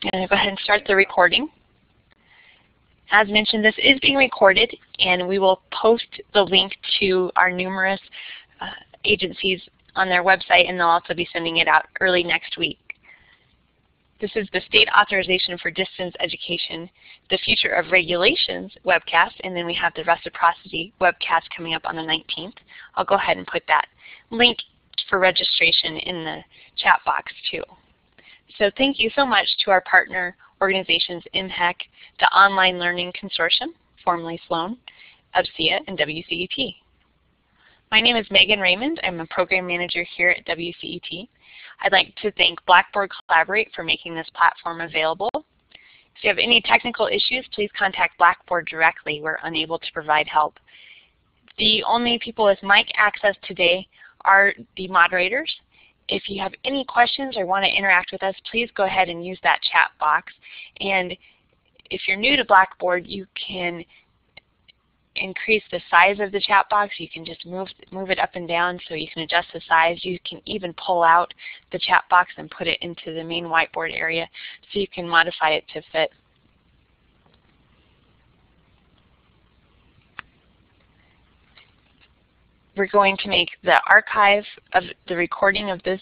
I'm going to go ahead and start the recording. As mentioned, this is being recorded, and we will post the link to our numerous agencies on their website, and they'll also be sending it out early next week. This is the State Authorization for Distance Education, the Future of Regulations webcast, and then we have the Reciprocity webcast coming up on the 19th. I'll go ahead and put that link for registration in the chat box too. So thank you so much to our partner organizations IMHEC, the Online Learning Consortium, formerly SLOAN, UBCEA, and WCET. My name is Megan Raymond. I'm a program manager here at WCET. I'd like to thank Blackboard Collaborate for making this platform available. If you have any technical issues, please contact Blackboard directly. We're unable to provide help. The only people with mic access today are the moderators. If you have any questions or want to interact with us, please go ahead and use that chat box. And if you're new to Blackboard, you can increase the size of the chat box. You can just move it up and down so you can adjust the size. You can even pull out the chat box and put it into the main whiteboard area so you can modify it to fit. We're going to make the archive of the recording of this,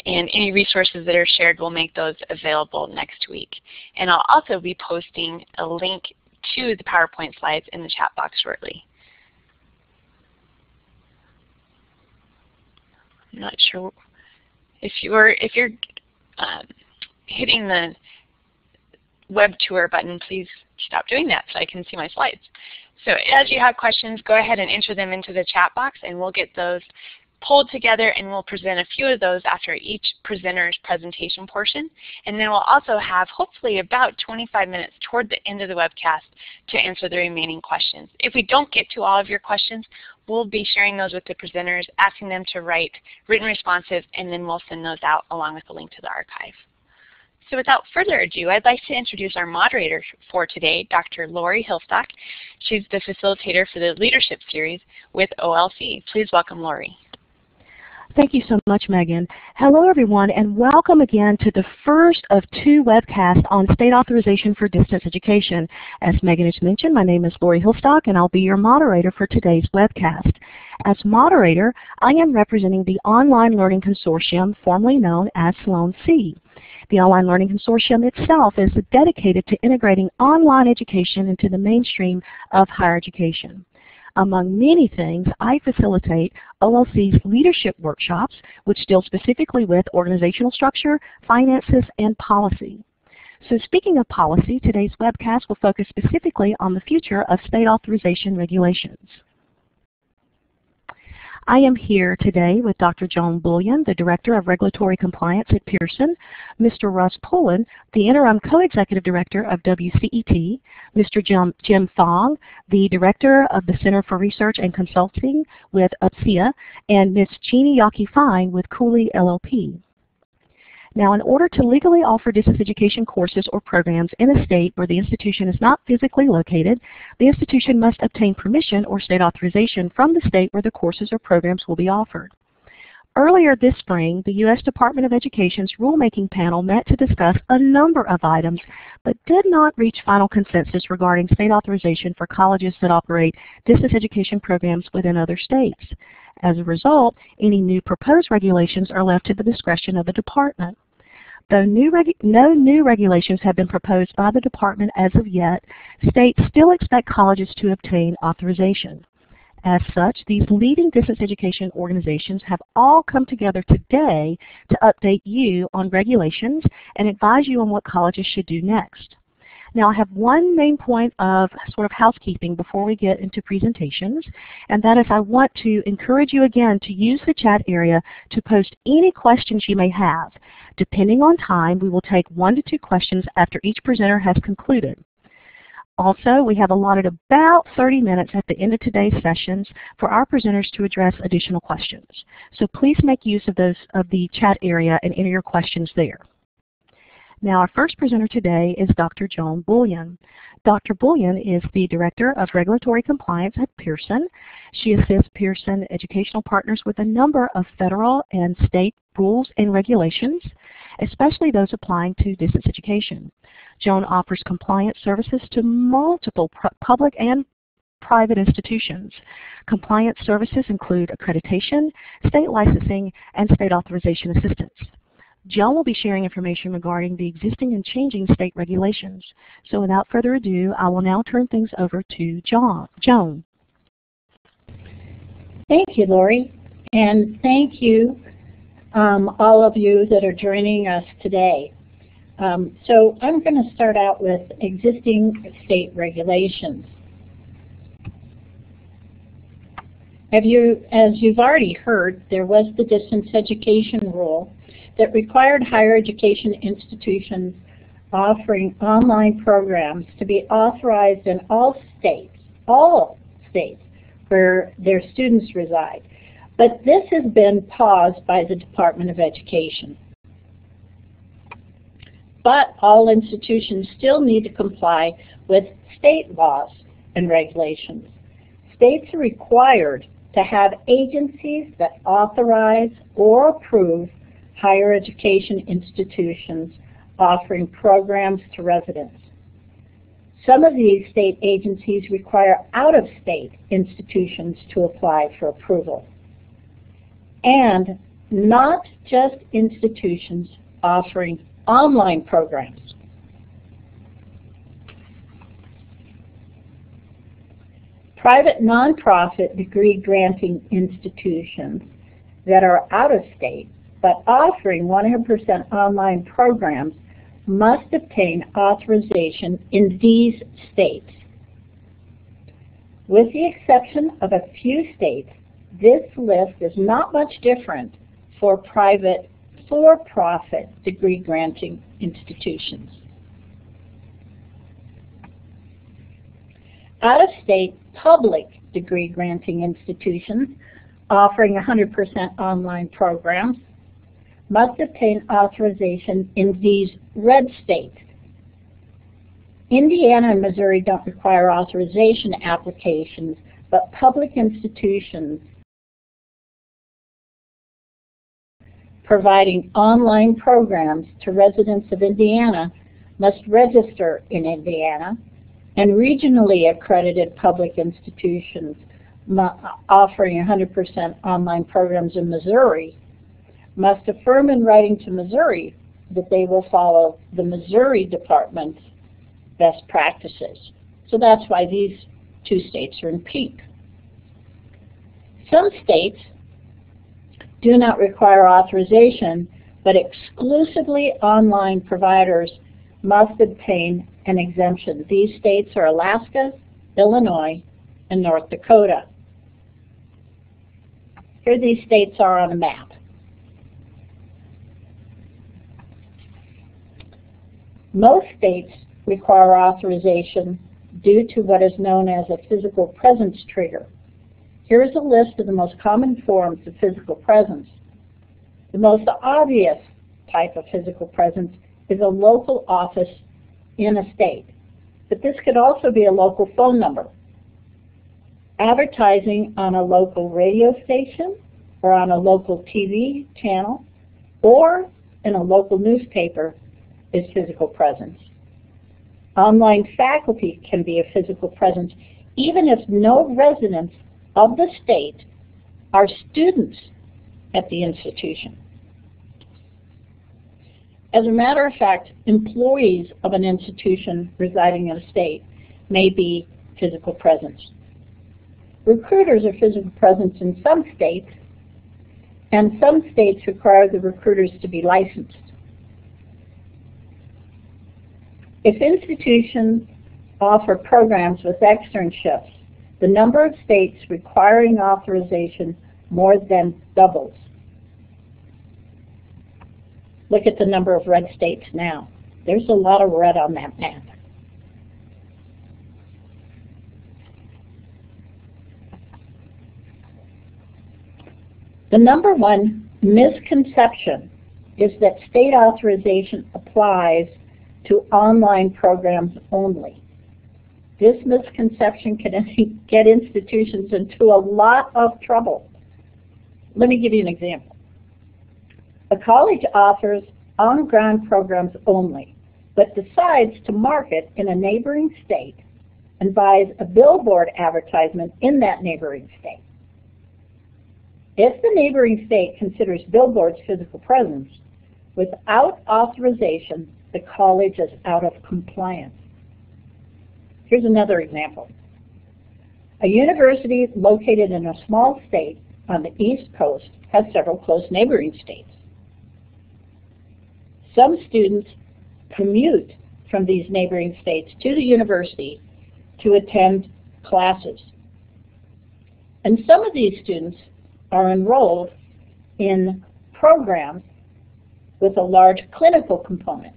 and any resources that are shared, we'll make those available next week. And I'll also be posting a link to the PowerPoint slides in the chat box shortly. I'm not sure if you're hitting the web tour button, please stop doing that so I can see my slides. So as you have questions, go ahead and enter them into the chat box, and we'll get those pulled together, and we'll present a few of those after each presenter's presentation portion. And then we'll also have hopefully about 25 minutes toward the end of the webcast to answer the remaining questions. If we don't get to all of your questions, we'll be sharing those with the presenters, asking them to write written responses, and then we'll send those out along with the link to the archive. So without further ado, I'd like to introduce our moderator for today, Dr. Laurie Hillstock. She's the facilitator for the Leadership Series with OLC. Please welcome Laurie. Thank you so much, Megan. Hello, everyone, and welcome again to the first of 2 webcasts on state authorization for distance education. As Megan has mentioned, my name is Laurie Hillstock, and I'll be your moderator for today's webcast. As moderator, I am representing the Online Learning Consortium, formerly known as SLOAN-C. The Online Learning Consortium itself is dedicated to integrating online education into the mainstream of higher education. Among many things, I facilitate OLC's leadership workshops, which deal specifically with organizational structure, finances, and policy. So speaking of policy, today's webcast will focus specifically on the future of state authorization regulations. I am here today with Dr. Joan Bouillon, the Director of Regulatory Compliance at Pearson, Mr. Russ Poulin, the Interim Co-Executive Director of WCET, Mr. Jim Fong, the Director of the Center for Research and Consulting with UBCEA, and Ms. Jeannie Yaki-Fine with Cooley LLP. Now, in order to legally offer distance education courses or programs in a state where the institution is not physically located, the institution must obtain permission or state authorization from the state where the courses or programs will be offered. Earlier this spring, the U.S. Department of Education's rulemaking panel met to discuss a number of items, but did not reach final consensus regarding state authorization for colleges that operate distance education programs within other states. As a result, any new proposed regulations are left to the discretion of the department. Though no new regulations have been proposed by the department as of yet, states still expect colleges to obtain authorization. As such, these leading distance education organizations have all come together today to update you on regulations and advise you on what colleges should do next. Now, I have one main point of sort of housekeeping before we get into presentations, and that is I want to encourage you again to use the chat area to post any questions you may have. Depending on time, we will take 1 to 2 questions after each presenter has concluded. Also, we have allotted about 30 minutes at the end of today's sessions for our presenters to address additional questions. So please make use of the chat area and enter your questions there. Now, our first presenter today is Dr. Joan Bouillon. Dr. Bouillon is the Director of Regulatory Compliance at Pearson. She assists Pearson educational partners with a number of federal and state rules and regulations, especially those applying to distance education. Joan offers compliance services to multiple public and private institutions. Compliance services include accreditation, state licensing, and state authorization assistance. Joan will be sharing information regarding the existing and changing state regulations. So without further ado, I will now turn things over to Joan. Thank you, Laurie, and thank you all of you that are joining us today. So I'm going to start out with existing state regulations. As you've already heard, there was the distance education rule that required higher education institutions offering online programs to be authorized in all states where their students reside. But this has been paused by the Department of Education. But all institutions still need to comply with state laws and regulations. States are required to have agencies that authorize or approve higher education institutions offering programs to residents. Some of these state agencies require out-of-state institutions to apply for approval. And not just institutions offering online programs. Private nonprofit degree granting institutions that are out of state but offering 100% online programs must obtain authorization in these states. With the exception of a few states, this list is not much different for private for-profit degree granting institutions. Out-of-state public degree granting institutions offering 100% online programs must obtain authorization in these red states. Indiana and Missouri don't require authorization applications, but public institutions providing online programs to residents of Indiana must register in Indiana, and regionally accredited public institutions offering 100% online programs in Missouri must affirm in writing to Missouri that they will follow the Missouri Department's best practices. So that's why these two states are in pink. Some states do not require authorization, but exclusively online providers must obtain an exemption. These states are Alaska, Illinois, and North Dakota. Here these states are on a map. Most states require authorization due to what is known as a physical presence trigger. Here is a list of the most common forms of physical presence. The most obvious type of physical presence is a local office in a state, but this could also be a local phone number. Advertising on a local radio station or on a local TV channel or in a local newspaper is physical presence. Online faculty can be a physical presence even if no residents of the state are students at the institution. As a matter of fact, employees of an institution residing in a state may be physical presence. Recruiters are physical presence in some states, and some states require the recruiters to be licensed. If institutions offer programs with externships, the number of states requiring authorization more than doubles. Look at the number of red states now. There's a lot of red on that map. The number one misconception is that state authorization applies to online programs only. This misconception can get institutions into a lot of trouble. Let me give you an example. A college offers on-ground programs only, but decides to market in a neighboring state and buys a billboard advertisement in that neighboring state. If the neighboring state considers billboards physical presence, without authorization, the college is out of compliance. Here's another example. A university located in a small state on the East Coast has several close neighboring states. Some students commute from these neighboring states to the university to attend classes. And some of these students are enrolled in programs with a large clinical component.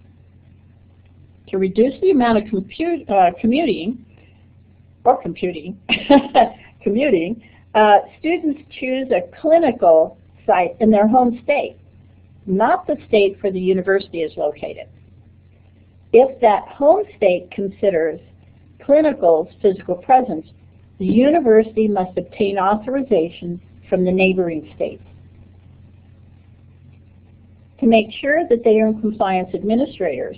To reduce the amount of commuting, students choose a clinical site in their home state, not the state where the university is located. If that home state considers clinical's physical presence, the university must obtain authorization from the neighboring states. To make sure that they are in compliance, administrators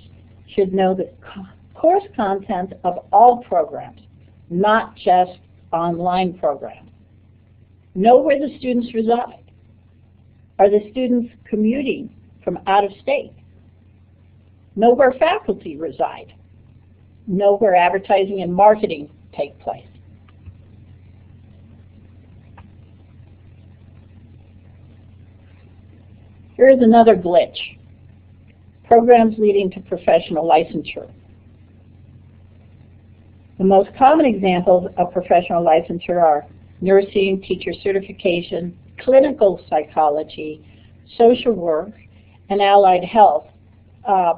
should know the course content of all programs, not just online programs. Know where the students reside. Are the students commuting from out of state? Know where faculty reside. Know where advertising and marketing take place. Here's another glitch. Programs leading to professional licensure. The most common examples of professional licensure are nursing, teacher certification, clinical psychology, social work, and allied health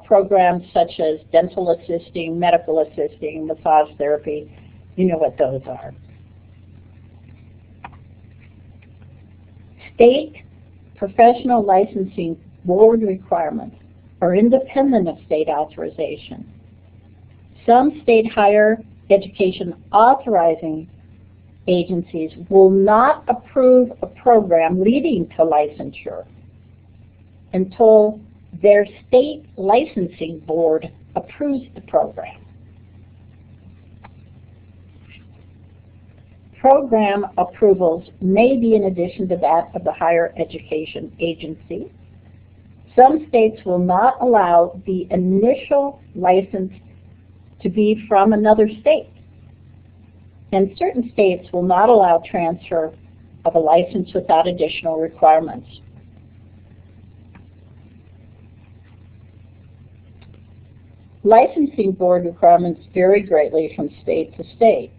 programs such as dental assisting, medical assisting, massage therapy. You know what those are. State professional licensing board requirements are independent of state authorization. Some state higher education authorizing agencies will not approve a program leading to licensure until their state licensing board approves the program. Program approvals may be in addition to that of the higher education agency. Some states will not allow the initial license to be from another state. And certain states will not allow transfer of a license without additional requirements. Licensing board requirements vary greatly from state to state.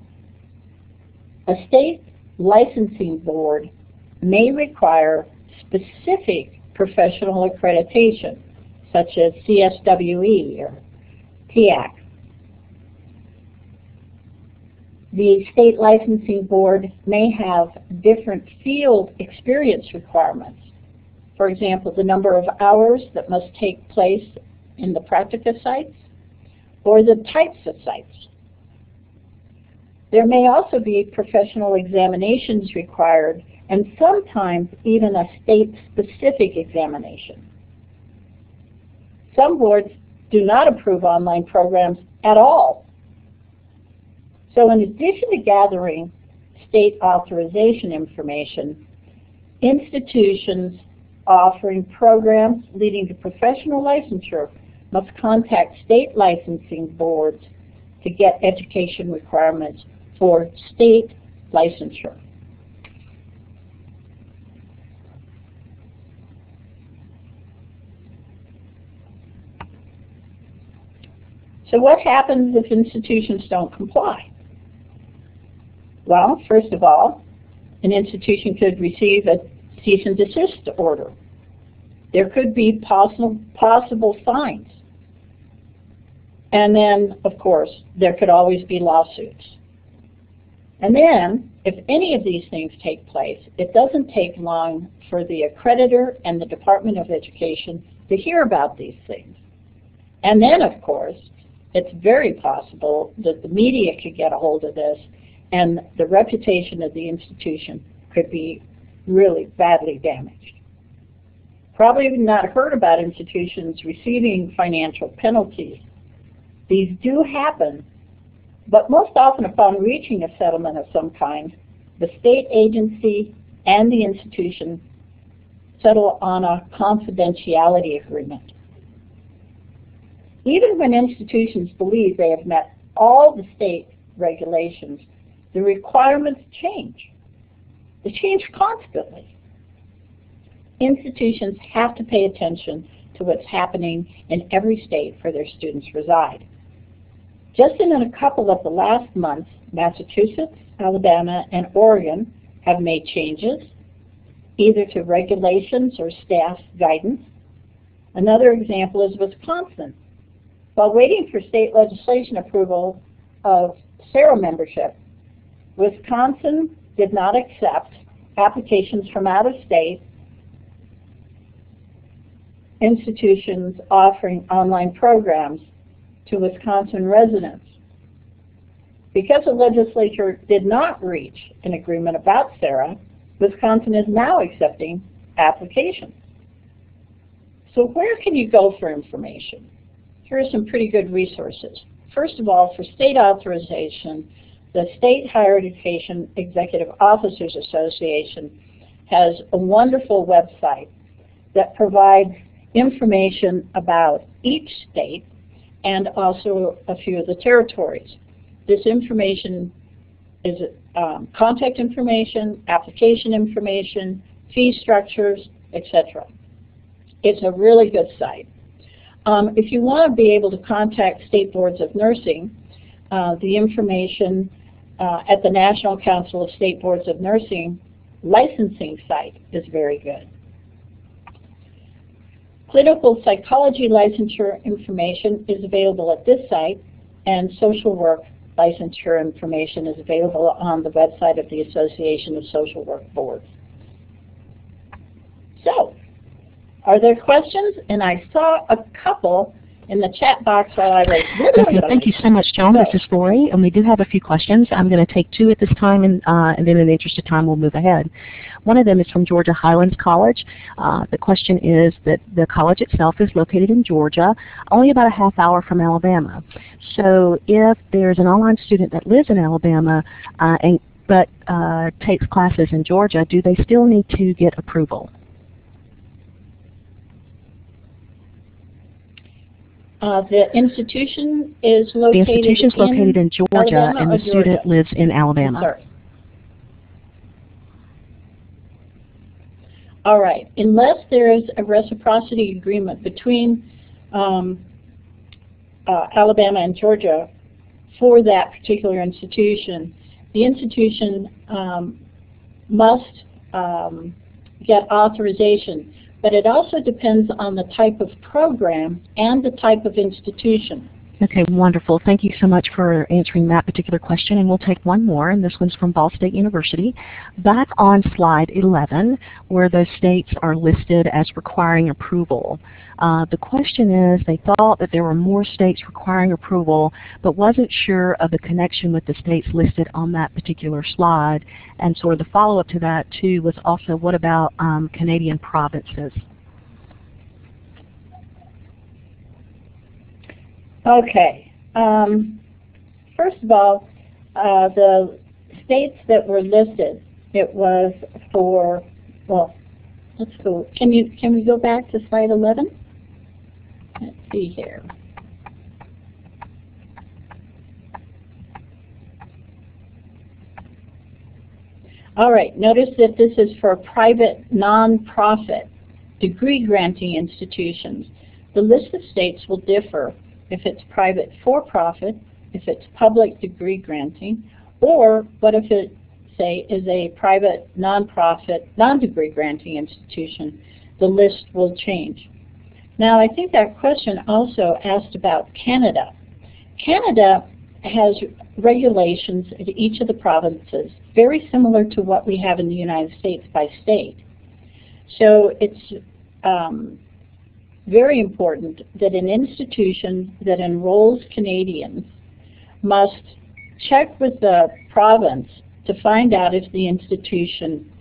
A state licensing board may require specific professional accreditation, such as CSWE or TIAC. The state licensing board may have different field experience requirements. For example, the number of hours that must take place in the practica sites or the types of sites. There may also be professional examinations required and sometimes even a state-specific examination. Some boards do not approve online programs at all. So in addition to gathering state authorization information, institutions offering programs leading to professional licensure must contact state licensing boards to get education requirements for state licensure. So what happens if institutions don't comply? Well, first of all, an institution could receive a cease and desist order. There could be possible fines. And then, of course, there could always be lawsuits. And then, if any of these things take place, it doesn't take long for the accreditor and the Department of Education to hear about these things. And then, of course, it's very possible that the media could get a hold of this and the reputation of the institution could be really badly damaged. Probably not heard about institutions receiving financial penalties. These do happen, but most often upon reaching a settlement of some kind, the state agency and the institution settle on a confidentiality agreement. Even when institutions believe they have met all the state regulations, the requirements change. They change constantly. Institutions have to pay attention to what's happening in every state where their students reside. Just in a couple of the last months, Massachusetts, Alabama, and Oregon have made changes, either to regulations or staff guidance. Another example is Wisconsin. While waiting for state legislation approval of SARA membership, Wisconsin did not accept applications from out of state institutions offering online programs to Wisconsin residents. Because the legislature did not reach an agreement about SARA, Wisconsin is now accepting applications. So where can you go for information? Here are some pretty good resources. First of all, for state authorization, the State Higher Education Executive Officers Association has a wonderful website that provides information about each state and also a few of the territories. This information is contact information, application information, fee structures, etc. It's a really good site. If you want to be able to contact state boards of nursing, the information at the National Council of State Boards of Nursing licensing site is very good. Clinical psychology licensure information is available at this site, and social work licensure information is available on the website of the Association of Social Work Boards. So, are there questions? And I saw a couple in the chat box while I was Okay, thank you so much, Joan. This is Laurie, and we do have a few questions. I'm going to take two at this time, and then in the interest of time, we'll move ahead. One of them is from Georgia Highlands College. The question is that the college itself is located in Georgia, only about a half hour from Alabama. So if there's an online student that lives in Alabama but takes classes in Georgia, do they still need to get approval? The institution is located in Georgia, Alabama, and the student lives in Alabama. Sorry. All right. Unless there is a reciprocity agreement between Alabama and Georgia for that particular institution, the institution must get authorization. But it also depends on the type of program and the type of institution. Okay, wonderful. Thank you so much for answering that particular question. And we'll take one more, and this one's from Ball State University. Back on slide 11, where those states are listed as requiring approval. The question is, they thought that there were more states requiring approval, but wasn't sure of the connection with the states listed on that particular slide. And sort of the follow-up to that, too, was also, what about Canadian provinces? Okay. First of all, the states that were listed, it was for, well, let's go. Can we go back to slide 11? Let's see here. All right. Notice that this is for private nonprofit degree granting institutions. The list of states will differ if it's private for-profit, if it's public degree granting, or what if it, say, is a private nonprofit, non-degree granting institution. The list will change. Now, I think that question also asked about Canada. Canada has regulations in each of the provinces very similar to what we have in the United States by state. So it's very important that an institution that enrolls Canadians must check with the province to find out if the institution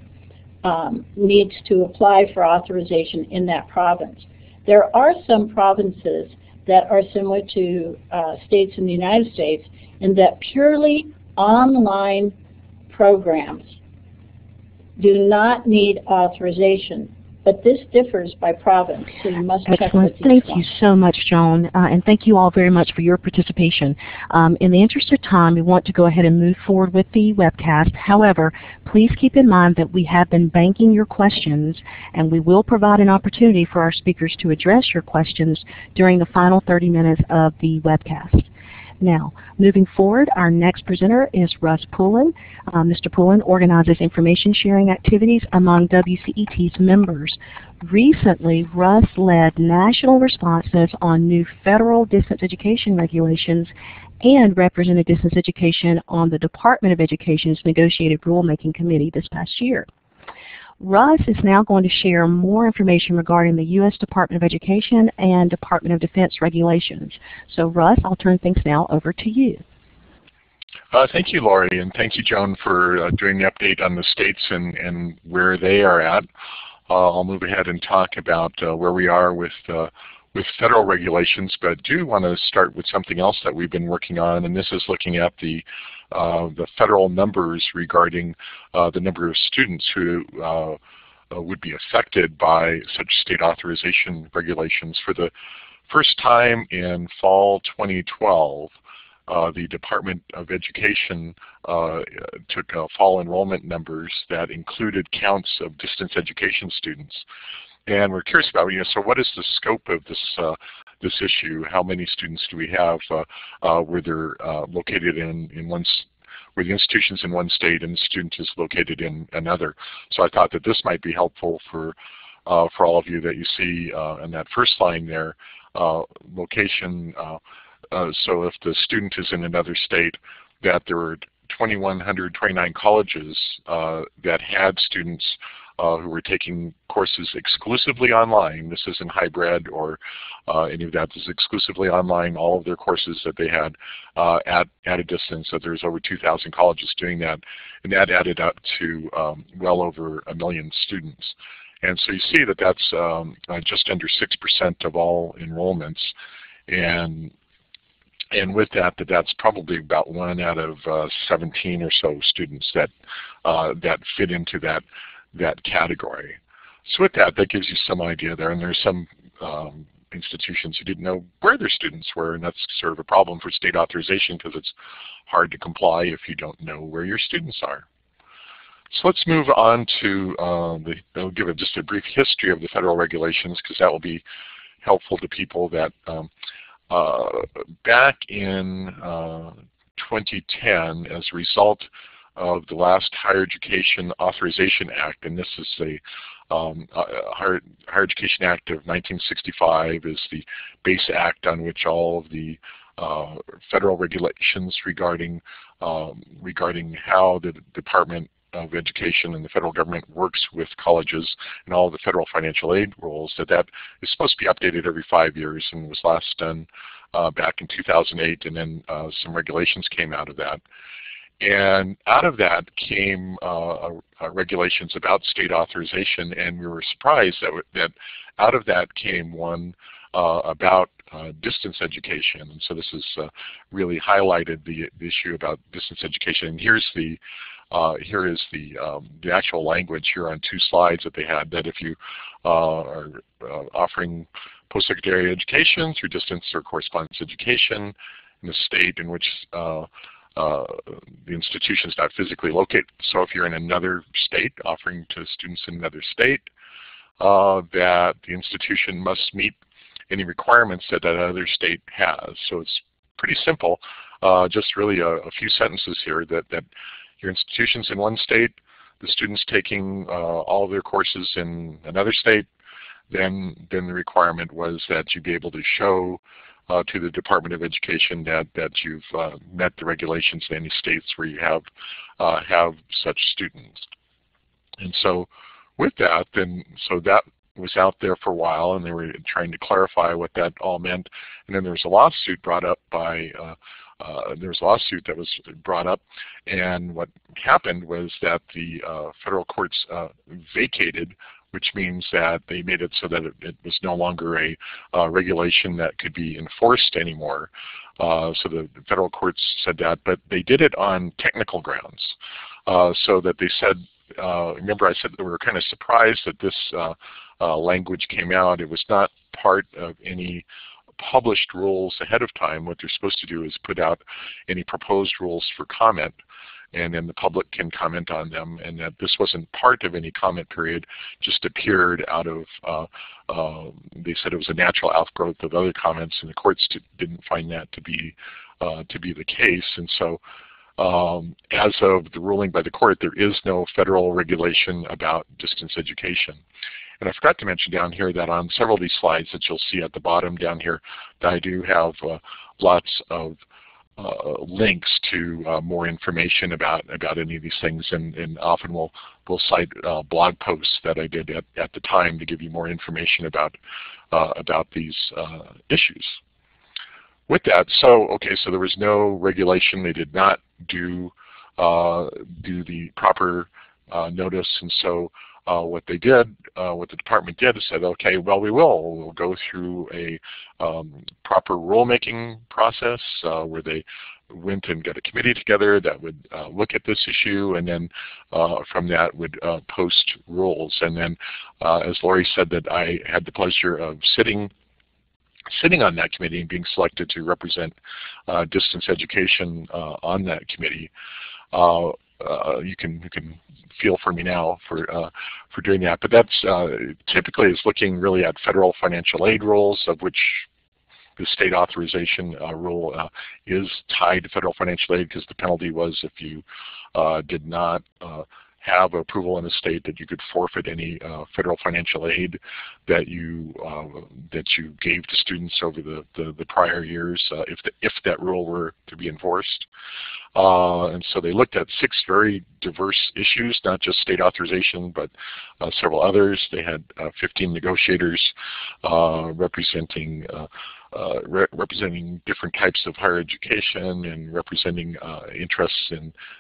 needs to apply for authorization in that province. There are some provinces that are similar to states in the United States in that purely online programs do not need authorization, but this differs by province, so you must check with each Thank one. you so much, Joan, and thank you all very much for your participation. In the interest of time, we want to go ahead and move forward with the webcast. However, please keep in mind that we have been banking your questions, and we will provide an opportunity for our speakers to address your questions during the final 30 minutes of the webcast. Now, moving forward, our next presenter is Russ Poulin. Mr. Poulin organizes information sharing activities among WCET's members. Recently, Russ led national responses on new federal distance education regulations and represented distance education on the Department of Education's negotiated rulemaking committee this past year. Russ is now going to share more information regarding the U.S. Department of Education and Department of Defense regulations. So Russ, I'll turn things now over to you. Thank you, Laurie, and thank you, Joan, for doing the update on the states and where they are at. I'll move ahead and talk about where we are with federal regulations, but I do want to start with something else that we've been working on, and this is looking at the federal numbers regarding the number of students who would be affected by such state authorization regulations. For the first time in fall 2012, the Department of Education took fall enrollment numbers that included counts of distance education students. And we're curious about, so what is the scope of this issue? How many students do we have where they're located where the institution's in one state and the student is located in another? So I thought that this might be helpful for all of you, that you see in that first line there, location. So if the student is in another state, that there were 2,129 colleges that had students who were taking courses exclusively online. This isn't hybrid or any of that. This is exclusively online, all of their courses that they had at a distance. So there's over 2,000 colleges doing that, and that added up to well over 1 million students. And so you see that that's just under 6% of all enrollments, and with that's probably about 1 out of 17 or so students that fit into that category. So with that gives you some idea there, and there's some institutions who didn't know where their students were, and that's sort of a problem for state authorization because it's hard to comply if you don't know where your students are. So let's move on to, I'll give just a brief history of the federal regulations because that will be helpful to people. That back in 2010, as a result of the last Higher Education Authorization Act, and this is the Higher Education Act of 1965 is the base act on which all of the federal regulations regarding how the Department of Education and the federal government works with colleges and all the federal financial aid rules, that is supposed to be updated every 5 years, and was last done back in 2008, and then some regulations came out of that. And out of that came regulations about state authorization, and we were surprised that out of that came one about distance education. And so this has really highlighted the issue about distance education. And here is the actual language here on 2 slides that they had, that if you are offering post-secondary education through distance or correspondence education in the state in which the institution is not physically located. So if you're in another state offering to students in another state, that the institution must meet any requirements that other state has. So it's pretty simple, just really a few sentences here, that your institution's in one state, the student's taking all of their courses in another state, then the requirement was that you be able to show to the Department of Education that you've met the regulations in any states where you have such students. And so with that, was out there for a while, and they were trying to clarify what that all meant. And then there was a lawsuit brought up by and what happened was that the federal courts vacated, which means that they made it so that it was no longer a regulation that could be enforced anymore. So the federal courts said that, but they did it on technical grounds. So that they said, remember I said that we were kind of surprised that this language came out. It was not part of any published rules ahead of time. What they're supposed to do is put out any proposed rules for comment, and then the public can comment on them, and that this wasn't part of any comment period, just appeared out of, they said it was a natural outgrowth of other comments, and the courts didn't find that to be the case. And so as of the ruling by the court, there is no federal regulation about distance education. And I forgot to mention down here that on several of these slides that you'll see at the bottom down here, that I do have lots of links to more information about any of these things, and often we'll cite blog posts that I did at the time to give you more information about these issues. With that, so there was no regulation. They did not do the proper notice, and so what they did, what the department did, is said, okay, well, we'll go through a proper rulemaking process where they went and got a committee together that would look at this issue, and then from that would post rules. And then, as Laurie said, that I had the pleasure of sitting on that committee and being selected to represent distance education on that committee. You can feel for me now for doing that, but that's typically is looking really at federal financial aid rules, of which the state authorization rule is tied to federal financial aid, because the penalty was if you did not have approval in a state, that you could forfeit any federal financial aid that you gave to students over the prior years if that rule were to be enforced. And so they looked at 6 very diverse issues, not just state authorization, but several others. They had 15 negotiators representing different types of higher education and representing interests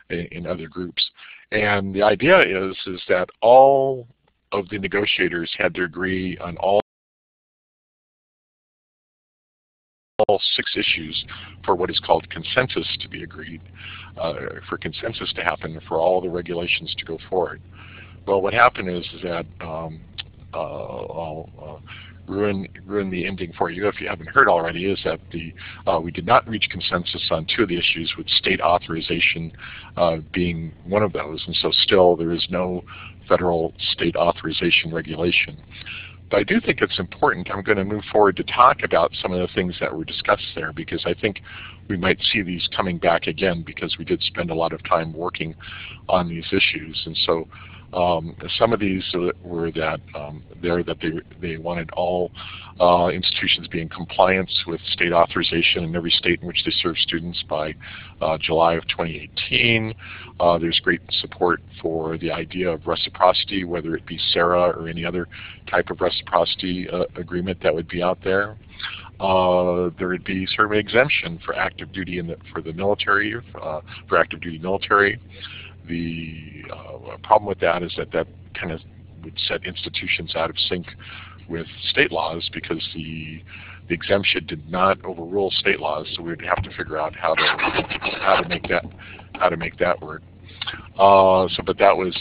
in other groups. And the idea is that all of the negotiators had to agree on all 6 issues for what is called consensus to be agreed, for consensus to happen, for all the regulations to go forward. Well, what happened is that I'll ruin the ending for you if you haven't heard already, is that we did not reach consensus on 2 of the issues, with state authorization being one of those, and so still there is no federal state authorization regulation. But I do think it's important. I'm going to move forward to talk about some of the things that were discussed there, because I think we might see these coming back again, because we did spend a lot of time working on these issues. And so some of these were that they wanted all institutions be in compliance with state authorization in every state in which they serve students by July of 2018. There's great support for the idea of reciprocity, whether it be SARA or any other type of reciprocity agreement that would be out there. There would be sort of an exemption for active duty for the military, for active duty military. The problem with that is that kind of would set institutions out of sync with state laws, because the exemption did not overrule state laws, so we would have to figure out how to make that work. But that was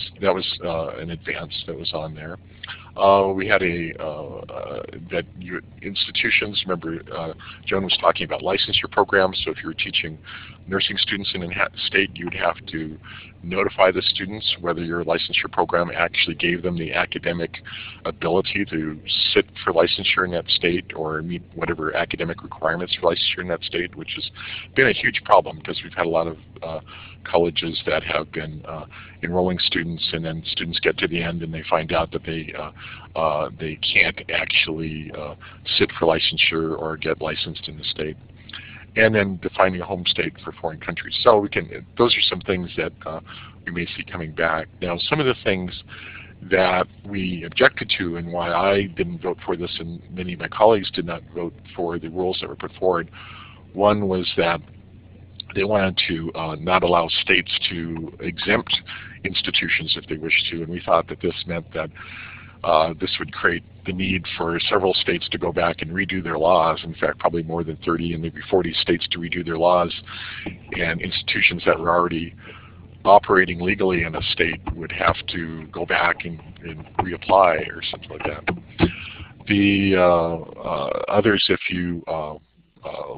an advance that was on there. We had institutions, remember Joan was talking about licensure programs, so if you were teaching nursing students in a state, you would have to notify the students whether your licensure program actually gave them the academic ability to sit for licensure in that state or meet whatever academic requirements for licensure in that state, which has been a huge problem, because we've had a lot of colleges that have been enrolling students, and then students get to the end and they find out that they can't actually sit for licensure or get licensed in the state. And then defining a home state for foreign countries. So those are some things that we may see coming back. Now, some of the things that we objected to, and why I didn't vote for this and many of my colleagues did not vote for the rules that were put forward. One was that they wanted to not allow states to exempt institutions if they wish to, and we thought that this meant that this would create the need for several states to go back and redo their laws. In fact, probably more than 30 and maybe 40 states to redo their laws, and institutions that were already operating legally in a state would have to go back and reapply or something like that. The others, if you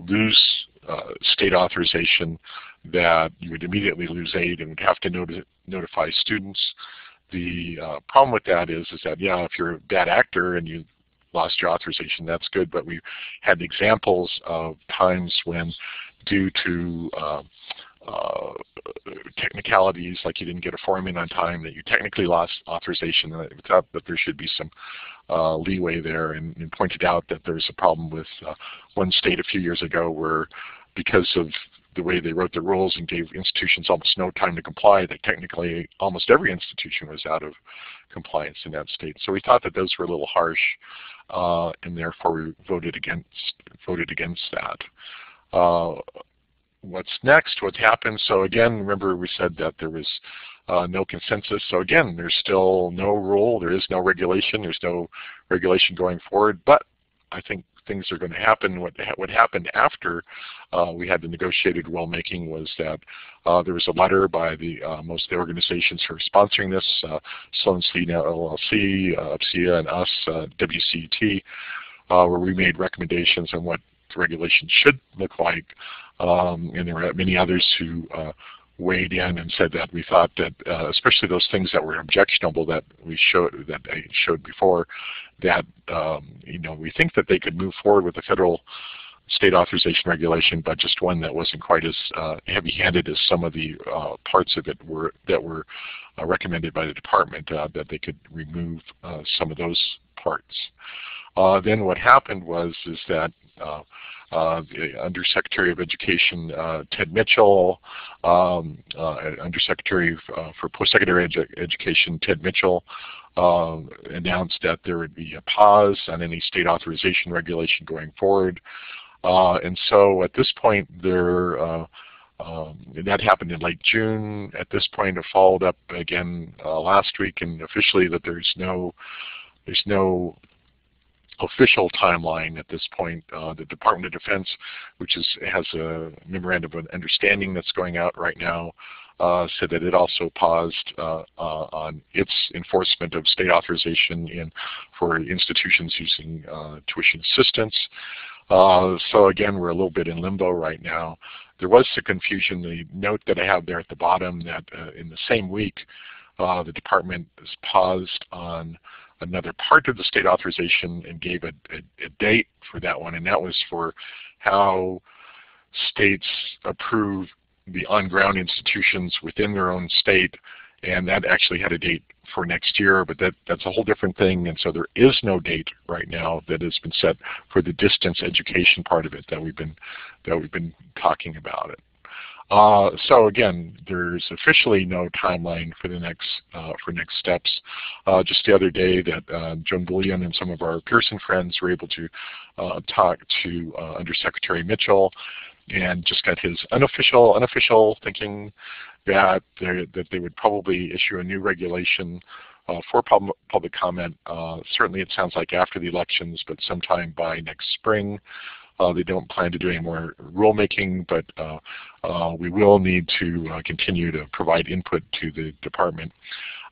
lose state authorization, that you would immediately lose aid and would have to notify students. The problem with that is that, yeah, if you're a bad actor and you lost your authorization, that's good, but we had examples of times when, due to technicalities, like you didn't get a form in on time, that you technically lost authorization, and I thought that there should be some leeway there, and pointed out that there's a problem with one state a few years ago where, because of the way they wrote the rules and gave institutions almost no time to comply, that technically almost every institution was out of compliance in that state. So we thought that those were a little harsh, and therefore we voted against that. What's next? What happened? So again, remember we said that there was no consensus. So again, there's still no rule. There is no regulation. There's no regulation going forward. But I think things are going to happen. What happened after we had the negotiated rulemaking was that there was a letter by most of the organizations who are sponsoring this, Sloan Stein LLC, UPSIA, and us, WCET, where we made recommendations on what the regulation should look like. And there were many others who weighed in and said that we thought that, especially those things that were objectionable that I showed before, that we think that they could move forward with the federal state authorization regulation, but just one that wasn't quite as heavy-handed as some of the parts of it that were recommended by the department, that they could remove some of those parts. Then what happened was that the Undersecretary of Education, Ted Mitchell, Undersecretary for Post-Secondary Education, Ted Mitchell, announced that there would be a pause on any state authorization regulation going forward. And so at this point, that happened in late June. At this point, it followed up again last week, and officially that there's no official timeline at this point. The Department of Defense, which has a memorandum of understanding that's going out right now, said that it also paused on its enforcement of state authorization for institutions using tuition assistance. So again, we're a little bit in limbo right now. There was some confusion. The note that I have there at the bottom, that in the same week, the department has paused on another part of the state authorization and gave a date for that one, and that was for how states approve the on-ground institutions within their own state, and that actually had a date for next year, but that's a whole different thing, and so there is no date right now that has been set for the distance education part of it that we've been talking about it. So again, there's officially no timeline for the next steps. Just the other day, that Joan Bouillon and some of our Pearson friends were able to talk to Undersecretary Mitchell, and just got his unofficial thinking that they would probably issue a new regulation for public comment. Certainly, it sounds like after the elections, but sometime by next spring. They don't plan to do any more rulemaking, but we will need to continue to provide input to the department.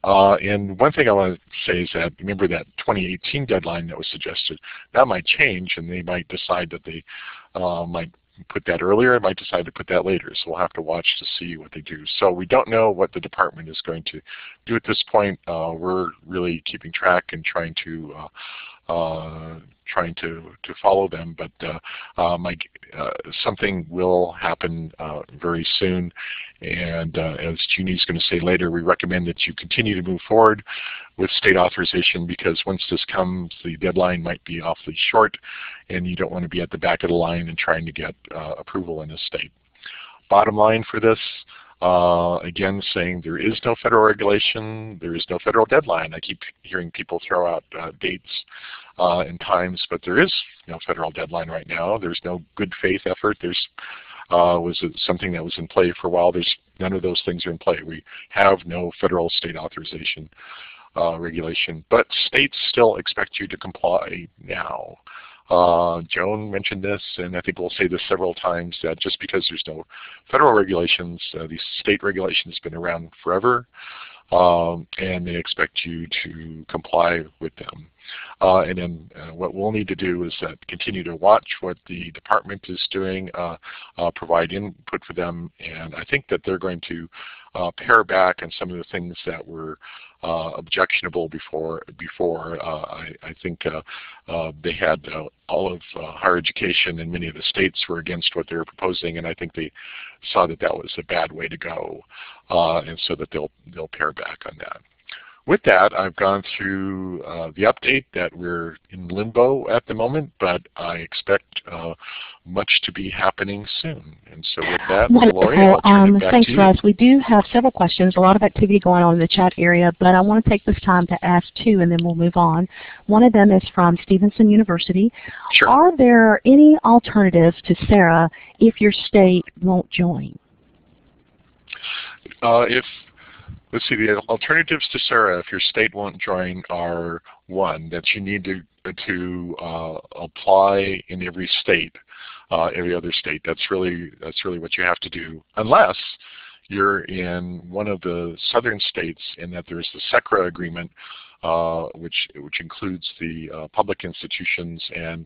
And one thing I want to say is that, remember that 2018 deadline that was suggested, that might change, and they might decide that they might put that earlier, might decide to put that later. So we'll have to watch to see what they do. So we don't know what the department is going to do at this point. We're really keeping track and trying to follow them, but something will happen very soon. And as Jeannie's going to say later, we recommend that you continue to move forward with state authorization, because once this comes, the deadline might be awfully short, and you don't want to be at the back of the line and trying to get approval in a state. Bottom line for this, again saying there is no federal regulation, there is no federal deadline. I keep hearing people throw out dates and times, but there is no federal deadline right now. There's no good faith effort. There's was something that was in play for a while. There's none of those things are in play. We have no federal state authorization regulation, but states still expect you to comply now. Joan mentioned this, and I think we'll say this several times, that just because there's no federal regulations, these state regulations have been around forever, and they expect you to comply with them. And then what we'll need to do is continue to watch what the department is doing, provide input for them, and I think that they're going to pare back on some of the things that were objectionable before. I think they had all of higher education, and many of the states were against what they were proposing, and I think they saw that that was a bad way to go, and so that they'll pare back on that. With that, I've gone through the update that we're in limbo at the moment, but I expect much to be happening soon. And so with that, Laurie, I'll turn it back thanks, to you. Russ. We do have several questions, a lot of activity going on in the chat area, but I want to take this time to ask two, and then we'll move on. One of them is from Stevenson University. Sure. Are there any alternatives to SARA if your state won't join? Let's see, the alternatives to SARA, if your state won't join, are one, that you need to apply in every state, every other state. That's really what you have to do, unless you're in one of the southern states, and that there's the SECRA agreement, which includes the public institutions and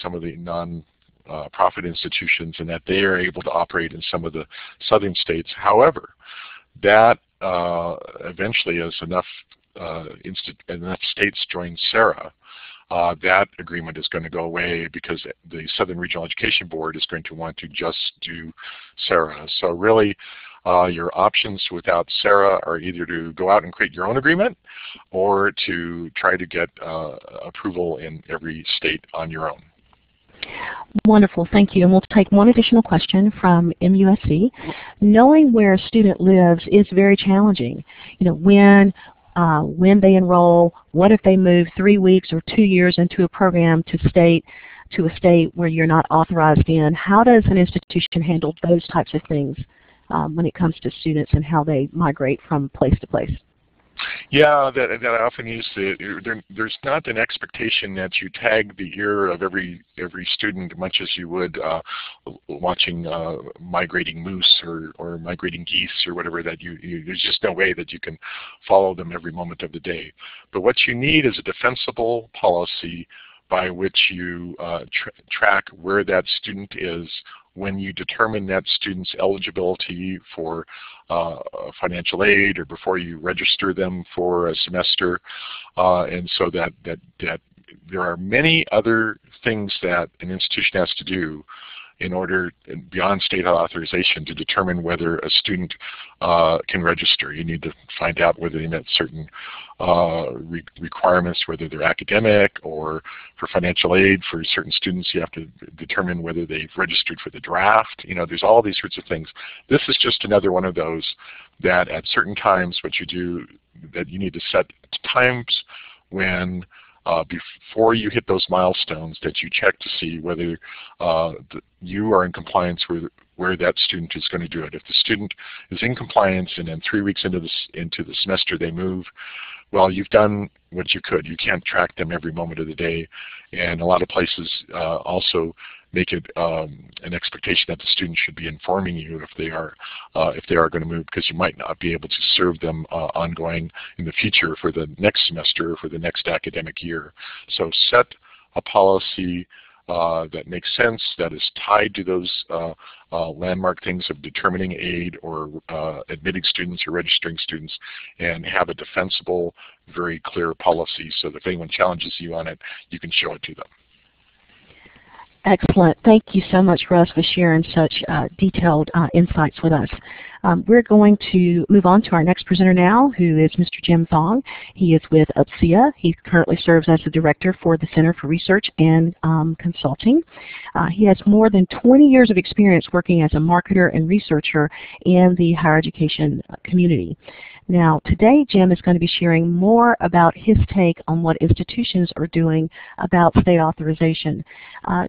some of the non-profit institutions, and that they are able to operate in some of the southern states. However, that eventually, as enough states join SARA, that agreement is going to go away, because the Southern Regional Education Board is going to want to just do SARA. So really, your options without SARA are either to go out and create your own agreement, or to try to get approval in every state on your own. Wonderful, thank you. And we'll take one additional question from MUSC. Knowing where a student lives is very challenging. You know, when they enroll, what if they move 3 weeks or 2 years into a program to a state where you're not authorized in? How does an institution handle those types of things when it comes to students and how they migrate from place to place? Yeah, that I often use. There's not an expectation that you tag the ear of every student, much as you would watching migrating moose or migrating geese or whatever. There's just no way that you can follow them every moment of the day. But what you need is a defensible policy by which you track where that student is when you determine that student's eligibility for financial aid, or before you register them for a semester, and so that there are many other things that an institution has to do in order, beyond state authorization, to determine whether a student can register. You need to find out whether they met certain requirements, whether they're academic, or for financial aid for certain students you have to determine whether they've registered for the draft. You know, there's all these sorts of things. This is just another one of those that at certain times what you do, that you need to set times when before you hit those milestones, that you check to see whether you are in compliance with where that student is going to do it. If the student is in compliance and then 3 weeks into the semester they move, well, you've done what you could. You can't track them every moment of the day, and a lot of places also make it an expectation that the student should be informing you if they are going to move, because you might not be able to serve them ongoing in the future for the next semester or for the next academic year. So set a policy that makes sense, that is tied to those landmark things of determining aid or admitting students or registering students, and have a defensible, very clear policy so that if anyone challenges you on it, you can show it to them. Excellent. Thank you so much, Russ, for sharing such detailed insights with us. We're going to move on to our next presenter now, who is Mr. Jim Fong. He is with UPSIA. He currently serves as the director for the Center for Research and Consulting. He has more than 20 years of experience working as a marketer and researcher in the higher education community. Now, today Jim is going to be sharing more about his take on what institutions are doing about state authorization.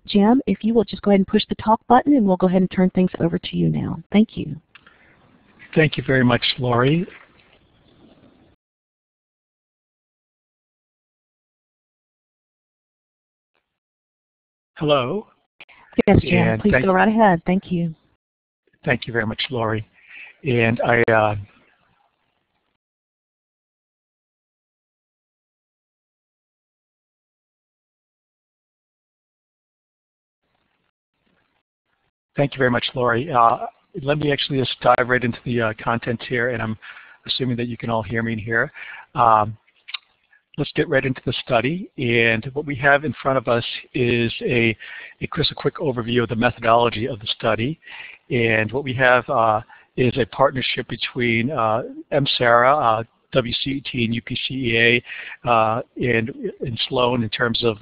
Jim, if you will just go ahead and push the talk button, and we'll go ahead and turn things over to you now. Thank you. Thank you very much, Laurie. Hello. Yes, Jim, please go right ahead. Thank you. Thank you very much, Laurie. And thank you very much, Laurie. Let me actually just dive right into the content here, and I'm assuming that you can all hear me in here. Let's get right into the study, and what we have in front of us is a quick overview of the methodology of the study. And what we have is a partnership between MSARA, WCET, and UPCEA, and Sloan in terms of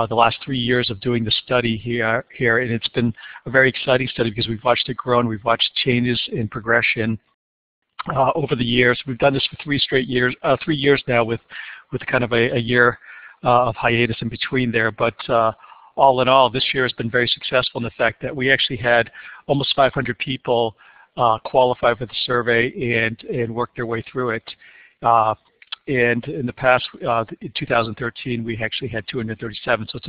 the last 3 years of doing the study here, and it's been a very exciting study because we've watched it grow and we've watched changes in progression over the years. We've done this for 3 years now with kind of a year of hiatus in between there. But all in all, this year has been very successful in the fact that we actually had almost 500 people qualify for the survey and work their way through it. And in the past, in 2013, we actually had 237. So it's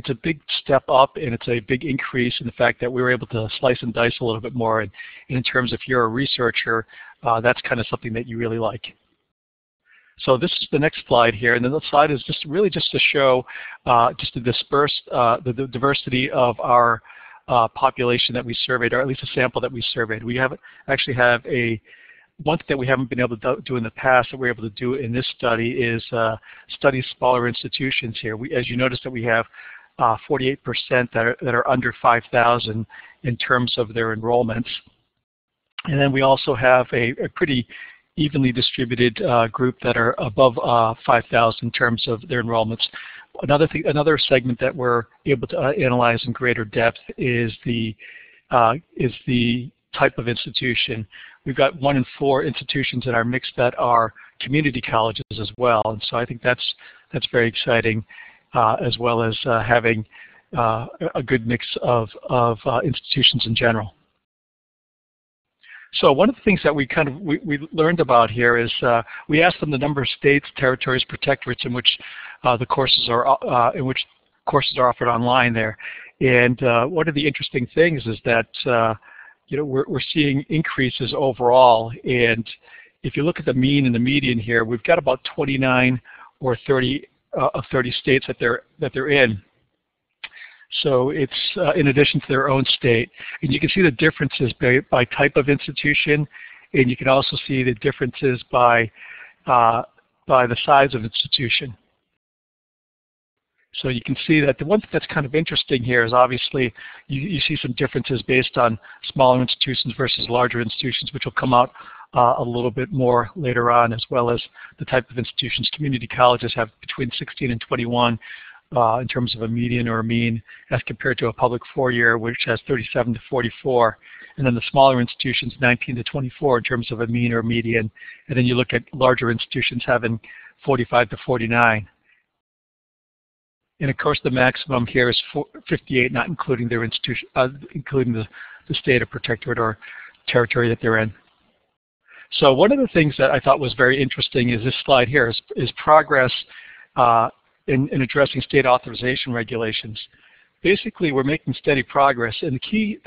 a big step up, and it's a big increase in the fact that we were able to slice and dice a little bit more. And in terms of if you're a researcher, that's kind of something that you really like. So this is the next slide here, and then the slide is just to show just to disperse the diversity of our population that we surveyed, or at least a sample that we surveyed. We actually have one thing that we haven't been able to do in the past that we're able to do in this study is study smaller institutions here. As you notice, that we have 48% that are under 5,000 in terms of their enrollments. And then we also have a pretty evenly distributed group that are above 5,000 in terms of their enrollments. Another segment that we're able to analyze in greater depth is the type of institution. We've got 1 in 4 institutions in our mix that are community colleges as well, and so I think that's very exciting, as well as having a good mix of institutions in general. So one of the things that we learned about here is we asked them the number of states, territories, protectorates in which the courses are offered online there. And one of the interesting things is that we're seeing increases overall. And if you look at the mean and the median here, we've got about 29 or 30 of 30 states that they're in. So it's in addition to their own state. And you can see the differences by type of institution, and you can also see the differences by the size of institution. So you can see that the one thing that's kind of interesting here is obviously you see some differences based on smaller institutions versus larger institutions, which will come out a little bit more later on, as well as the type of institutions. Community colleges have between 16 and 21 in terms of a median or a mean, as compared to a public 4-year, which has 37 to 44. And then the smaller institutions, 19 to 24 in terms of a mean or median. And then you look at larger institutions having 45 to 49. And of course, the maximum here is 58, not including their institution, including the state or protectorate or territory that they're in. So one of the things that I thought was very interesting is this slide here is progress in addressing state authorization regulations. Basically, we're making steady progress, and the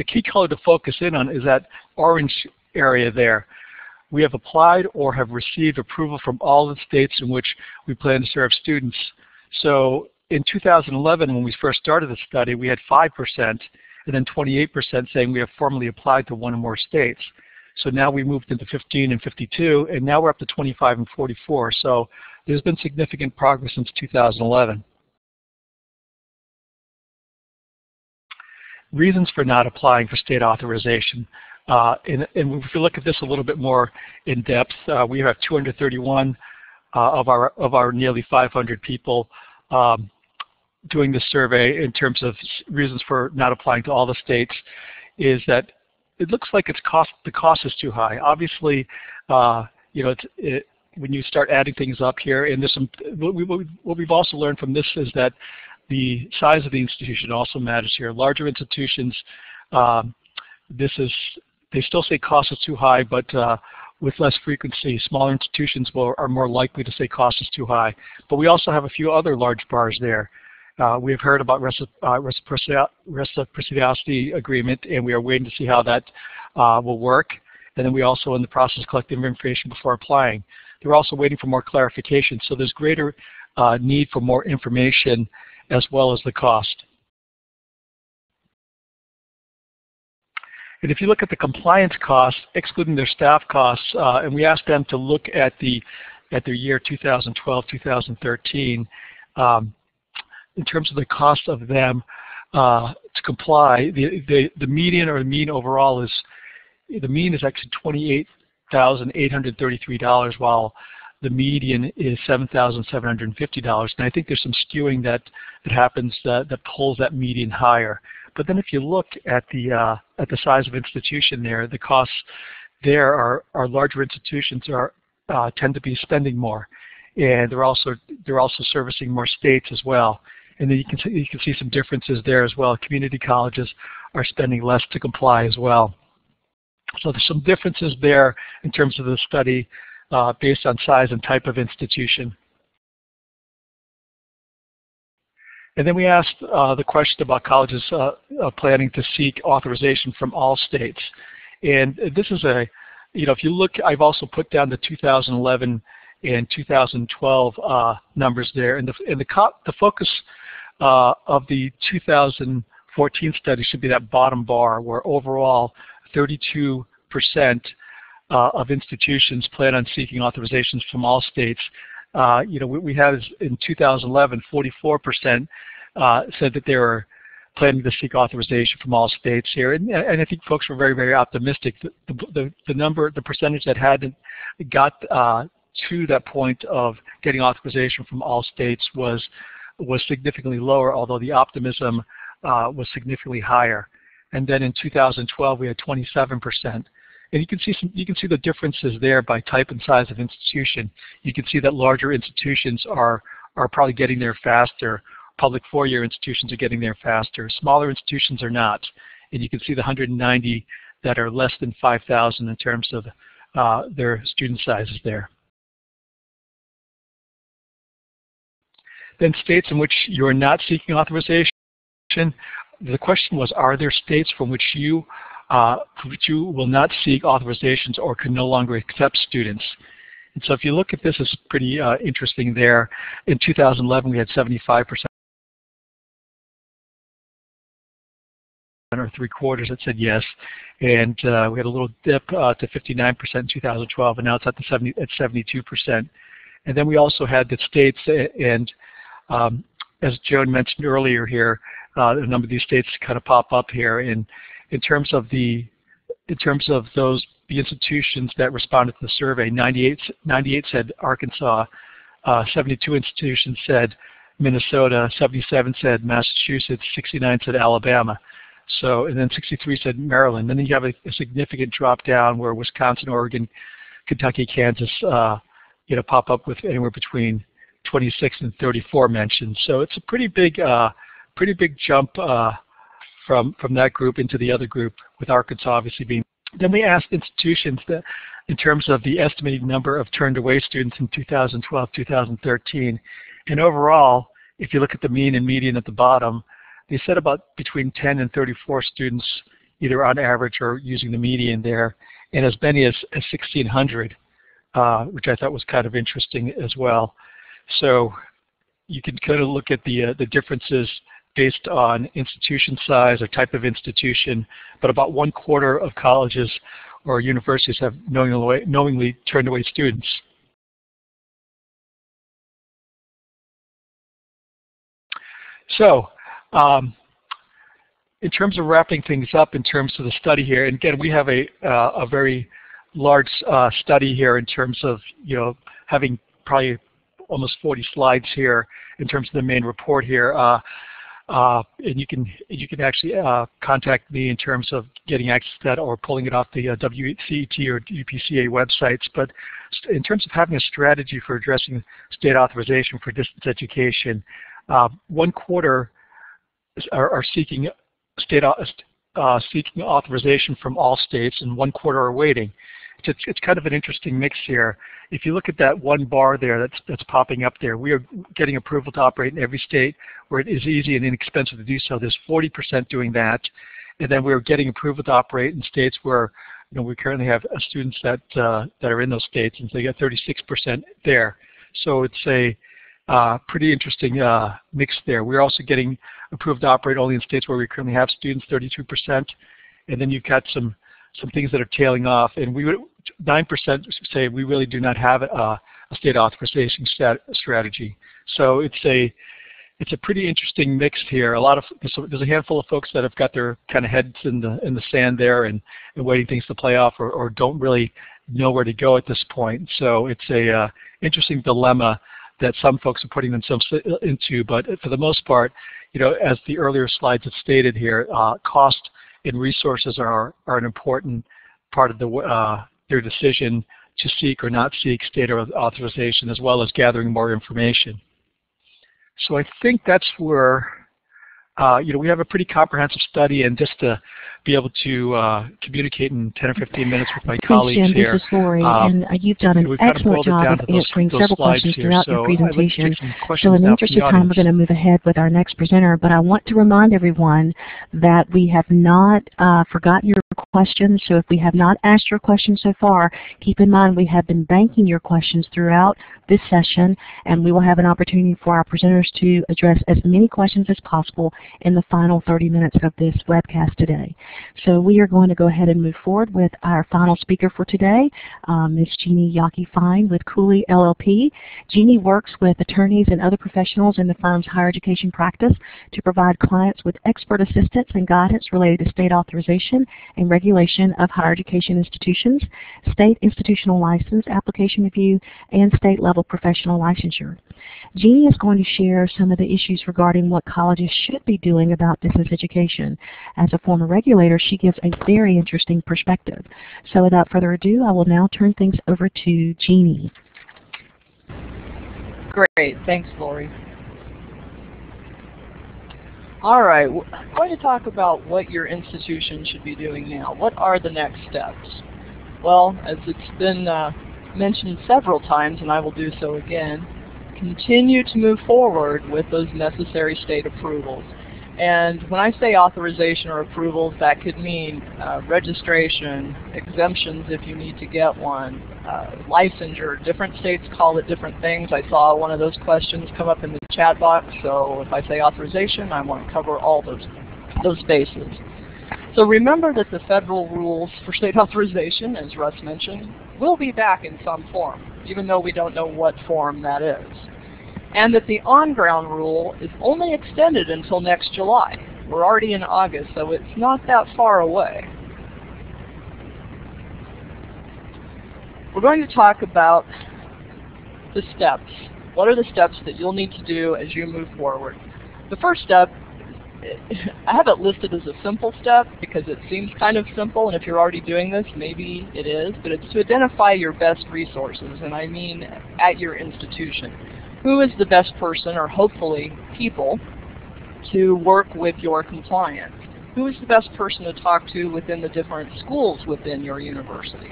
key color to focus in on is that orange area there. We have applied or have received approval from all the states in which we plan to serve students. So in 2011, when we first started the study, we had 5%, and then 28% saying we have formally applied to 1 or more states. So now we moved into 15 and 52, and now we're up to 25 and 44. So there's been significant progress since 2011. Reasons for not applying for state authorization. And if you look at this a little bit more in depth, we have 231 of our nearly 500 people doing this survey in terms of reasons for not applying to all the states, is that it looks like the cost is too high. Obviously, when you start adding things up here, and there's some, what we've also learned from this is that the size of the institution also matters here. Larger institutions, they still say cost is too high, but with less frequency. Smaller institutions are more likely to say cost is too high. But we also have a few other large bars there. We've heard about reciprocity agreement, and we are waiting to see how that will work. And then we also in the process of collecting information before applying. They're also waiting for more clarification, so there's greater need for more information as well as the cost. And if you look at the compliance costs, excluding their staff costs, and we asked them to look at their year 2012, 2013, in terms of the cost of them to comply, the median or the mean overall is, the mean is actually $28,833, while the median is $7,750. And I think there's some skewing that happens that pulls that median higher. But then if you look at the size of institution there, the costs there are larger institutions tend to be spending more, and they're also servicing more states as well. And then you can see some differences there as well. Community colleges are spending less to comply as well. So there's some differences there in terms of the study based on size and type of institution. And then we asked the question about colleges planning to seek authorization from all states. And this is if you look, I've also put down the 2011 and 2012 numbers there. And the focus of the 2014 study should be that bottom bar, where overall 32% of institutions plan on seeking authorizations from all states. We had in 2011, 44% said that they were planning to seek authorization from all states here, and I think folks were very, very optimistic. The percentage that hadn't got to that point of getting authorization from all states was significantly lower, although the optimism was significantly higher. And then in 2012, we had 27%. And you can see the differences there by type and size of institution. You can see that larger institutions are probably getting there faster. Public four-year institutions are getting there faster. Smaller institutions are not. And you can see the 190 that are less than 5,000 in terms of their student sizes there. Then states in which you are not seeking authorization. The question was, are there states from which you will not seek authorizations or can no longer accept students? And so if you look at this, it's pretty interesting there. In 2011, we had 75% or 3/4 that said yes, and we had a little dip to 59% in 2012, and now it's at 72%. And then we also had the states, and as Joan mentioned earlier here, a number of these states kind of pop up here. And in terms of the institutions that responded to the survey, 98 said Arkansas, 72 institutions said Minnesota, 77 said Massachusetts, 69 said Alabama. So, and then 63 said Maryland. Then you have a significant drop down where Wisconsin, Oregon, Kentucky, Kansas, pop up with anywhere between 26 and 34 mentions. So it's a pretty big jump from that group into the other group, with Arkansas obviously being. Then we asked institutions that in terms of the estimated number of turned away students in 2012, 2013. And overall, if you look at the mean and median at the bottom, they said about between 10 and 34 students, either on average or using the median there, and as many as 1,600, which I thought was kind of interesting as well. So you can kind of look at the differences based on institution size or type of institution, but about 1/4 of colleges or universities have knowingly turned away students. So in terms of wrapping things up in terms of the study here, and again, we have a very large study here in terms of, having probably almost 40 slides here in terms of the main report here. And you can actually contact me in terms of getting access to that or pulling it off the WCET or UPCA websites. But in terms of having a strategy for addressing state authorization for distance education, 1/4 are seeking seeking authorization from all states, and 1/4 are waiting. It's kind of an interesting mix here. If you look at that one bar there that's popping up there, we are getting approval to operate in every state where it is easy and inexpensive to do so. There's 40% doing that. And then we're getting approval to operate in states where we currently have students that are in those states, and so they get 36% there. So it's a pretty interesting mix there. We're also getting approved to operate only in states where we currently have students, 32%. And then you've got some things that are tailing off, and 9% say we really do not have a state authorization strategy. So it's a pretty interesting mix here. There's a handful of folks that have got their kind of heads in the sand there and waiting things to play off, or don't really know where to go at this point. So it's a interesting dilemma that some folks are putting themselves into. But for the most part, as the earlier slides have stated here, cost and resources are an important part of their decision to seek or not seek state authorization, as well as gathering more information. So I think that's where we have a pretty comprehensive study, and just to be able to communicate in 10 or 15 minutes with my colleagues Jim, here. This is Laurie, and you've done an excellent job of answering several questions throughout your presentation. So in the interest of time, we're going to move ahead with our next presenter, but I want to remind everyone that we have not forgotten your questions. So if we have not asked your questions so far, keep in mind we have been banking your questions throughout this session, and we will have an opportunity for our presenters to address as many questions as possible in the final 30 minutes of this webcast today. So we are going to go ahead and move forward with our final speaker for today, Ms. Jeannie Yockey-Fine with Cooley LLP. Jeannie works with attorneys and other professionals in the firm's higher education practice to provide clients with expert assistance and guidance related to state authorization and regulation of higher education institutions, state institutional license application review, and state-level professional licensure. Jeannie is going to share some of the issues regarding what colleges should be doing about distance education. As a former regulator, she gives a very interesting perspective. So without further ado, I will now turn things over to Jeannie. Great, thanks, Laurie. All right, I'm going to talk about what your institution should be doing now. What are the next steps? Well, as it's been mentioned several times, and I will do so again, continue to move forward with those necessary state approvals. And when I say authorization or approvals, that could mean registration, exemptions if you need to get one, licensure. Different states call it different things. I saw one of those questions come up in the chat box, so if I say authorization, I want to cover all those bases. So remember that the federal rules for state authorization, as Russ mentioned, will be back in some form, even though we don't know what form that is. And that the on-ground rule is only extended until next July. We're already in August, so it's not that far away. We're going to talk about the steps. What are the steps that you'll need to do as you move forward? The first step, I have it listed as a simple step because it seems kind of simple, and if you're already doing this, maybe it is, but it's to identify your best resources, and I mean at your institution. Who is the best person, or hopefully people, to work with your compliance? Who is the best person to talk to within the different schools within your university?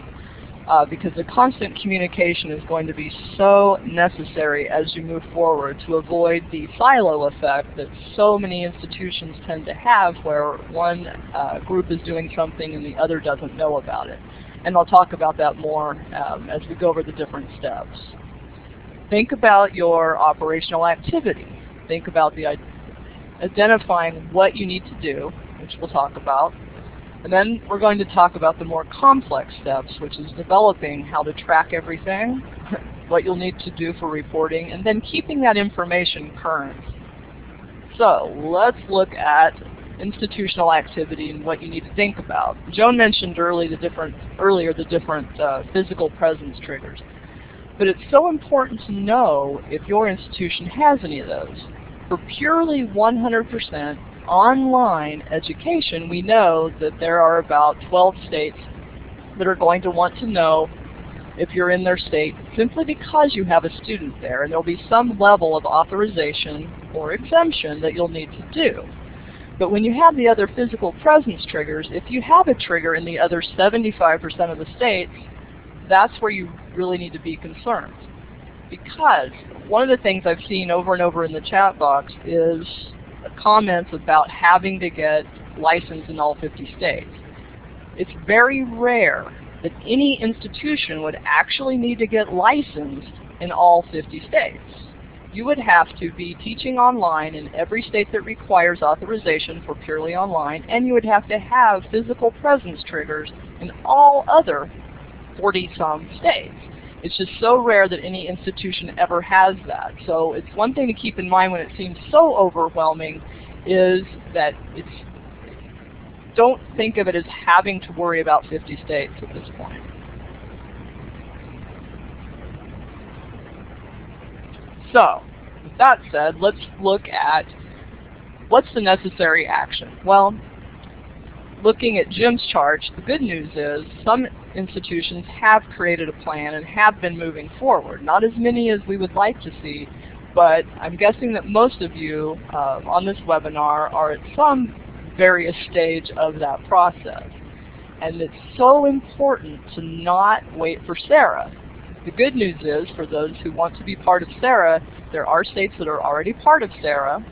Because the constant communication is going to be so necessary as you move forward to avoid the silo effect that so many institutions tend to have, where one group is doing something and the other doesn't know about it. And I'll talk about that more as we go over the different steps. Think about your operational activity. Think about identifying what you need to do, which we'll talk about. And then we're going to talk about the more complex steps, which is developing how to track everything, what you'll need to do for reporting, and then keeping that information current. So let's look at institutional activity and what you need to think about. Joan mentioned earlier the different physical presence triggers. But it's so important to know if your institution has any of those. For purely 100% online education, we know that there are about 12 states that are going to want to know if you're in their state simply because you have a student there, and there'll be some level of authorization or exemption that you'll need to do. But when you have the other physical presence triggers, if you have a trigger in the other 75% of the states, that's where you really need to be concerned. Because one of the things I've seen over and over in the chat box is comments about having to get licensed in all 50 states. It's very rare that any institution would actually need to get licensed in all 50 states. You would have to be teaching online in every state that requires authorization for purely online, and you would have to have physical presence triggers in all other 40-some states. It's just so rare that any institution ever has that. So it's one thing to keep in mind when it seems so overwhelming is that don't think of it as having to worry about 50 states at this point. So, with that said, let's look at what's the necessary action. Well, looking at Jim's charts, the good news is some institutions have created a plan and have been moving forward. Not as many as we would like to see, but I'm guessing that most of you on this webinar are at some various stage of that process. And it's so important to not wait for SARA. The good news is, for those who want to be part of SARA, there are states that are already part of SARA,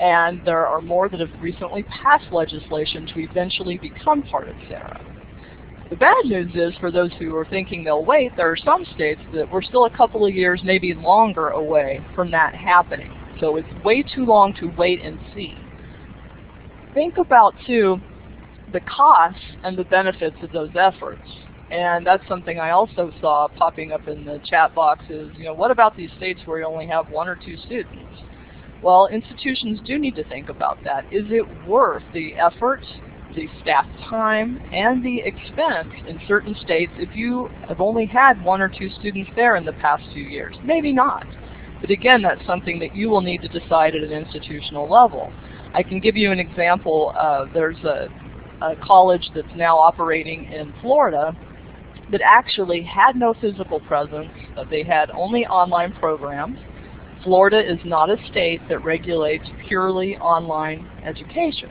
and there are more that have recently passed legislation to eventually become part of SARA. The bad news is, for those who are thinking they'll wait, there are some states that we're still a couple of years, maybe longer away from that happening. So it's way too long to wait and see. Think about, too, the costs and the benefits of those efforts. And that's something I also saw popping up in the chat box is, what about these states where you only have 1 or 2 students? Well, institutions do need to think about that. Is it worth the effort, the staff time, and the expense in certain states if you have only had 1 or 2 students there in the past few years? Maybe not. But again, that's something that you will need to decide at an institutional level. I can give you an example. There's a college that's now operating in Florida that actually had no physical presence. They had only online programs. Florida is not a state that regulates purely online education.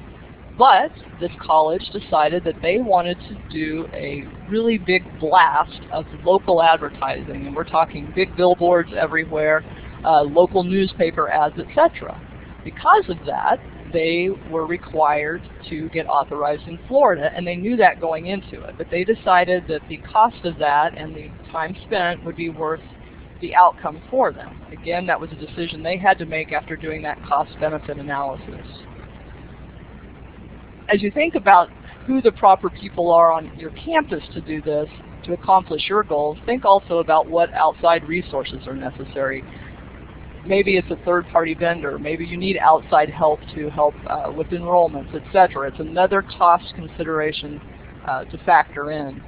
But this college decided that they wanted to do a really big blast of local advertising. And we're talking big billboards everywhere, local newspaper ads, etc. Because of that, they were required to get authorized in Florida, and they knew that going into it. But they decided that the cost of that and the time spent would be worth the outcome for them. Again, that was a decision they had to make after doing that cost-benefit analysis. As you think about who the proper people are on your campus to do this, to accomplish your goals, think also about what outside resources are necessary. Maybe it's a third-party vendor. Maybe you need outside help to help with enrollments, etc. It's another cost consideration to factor in.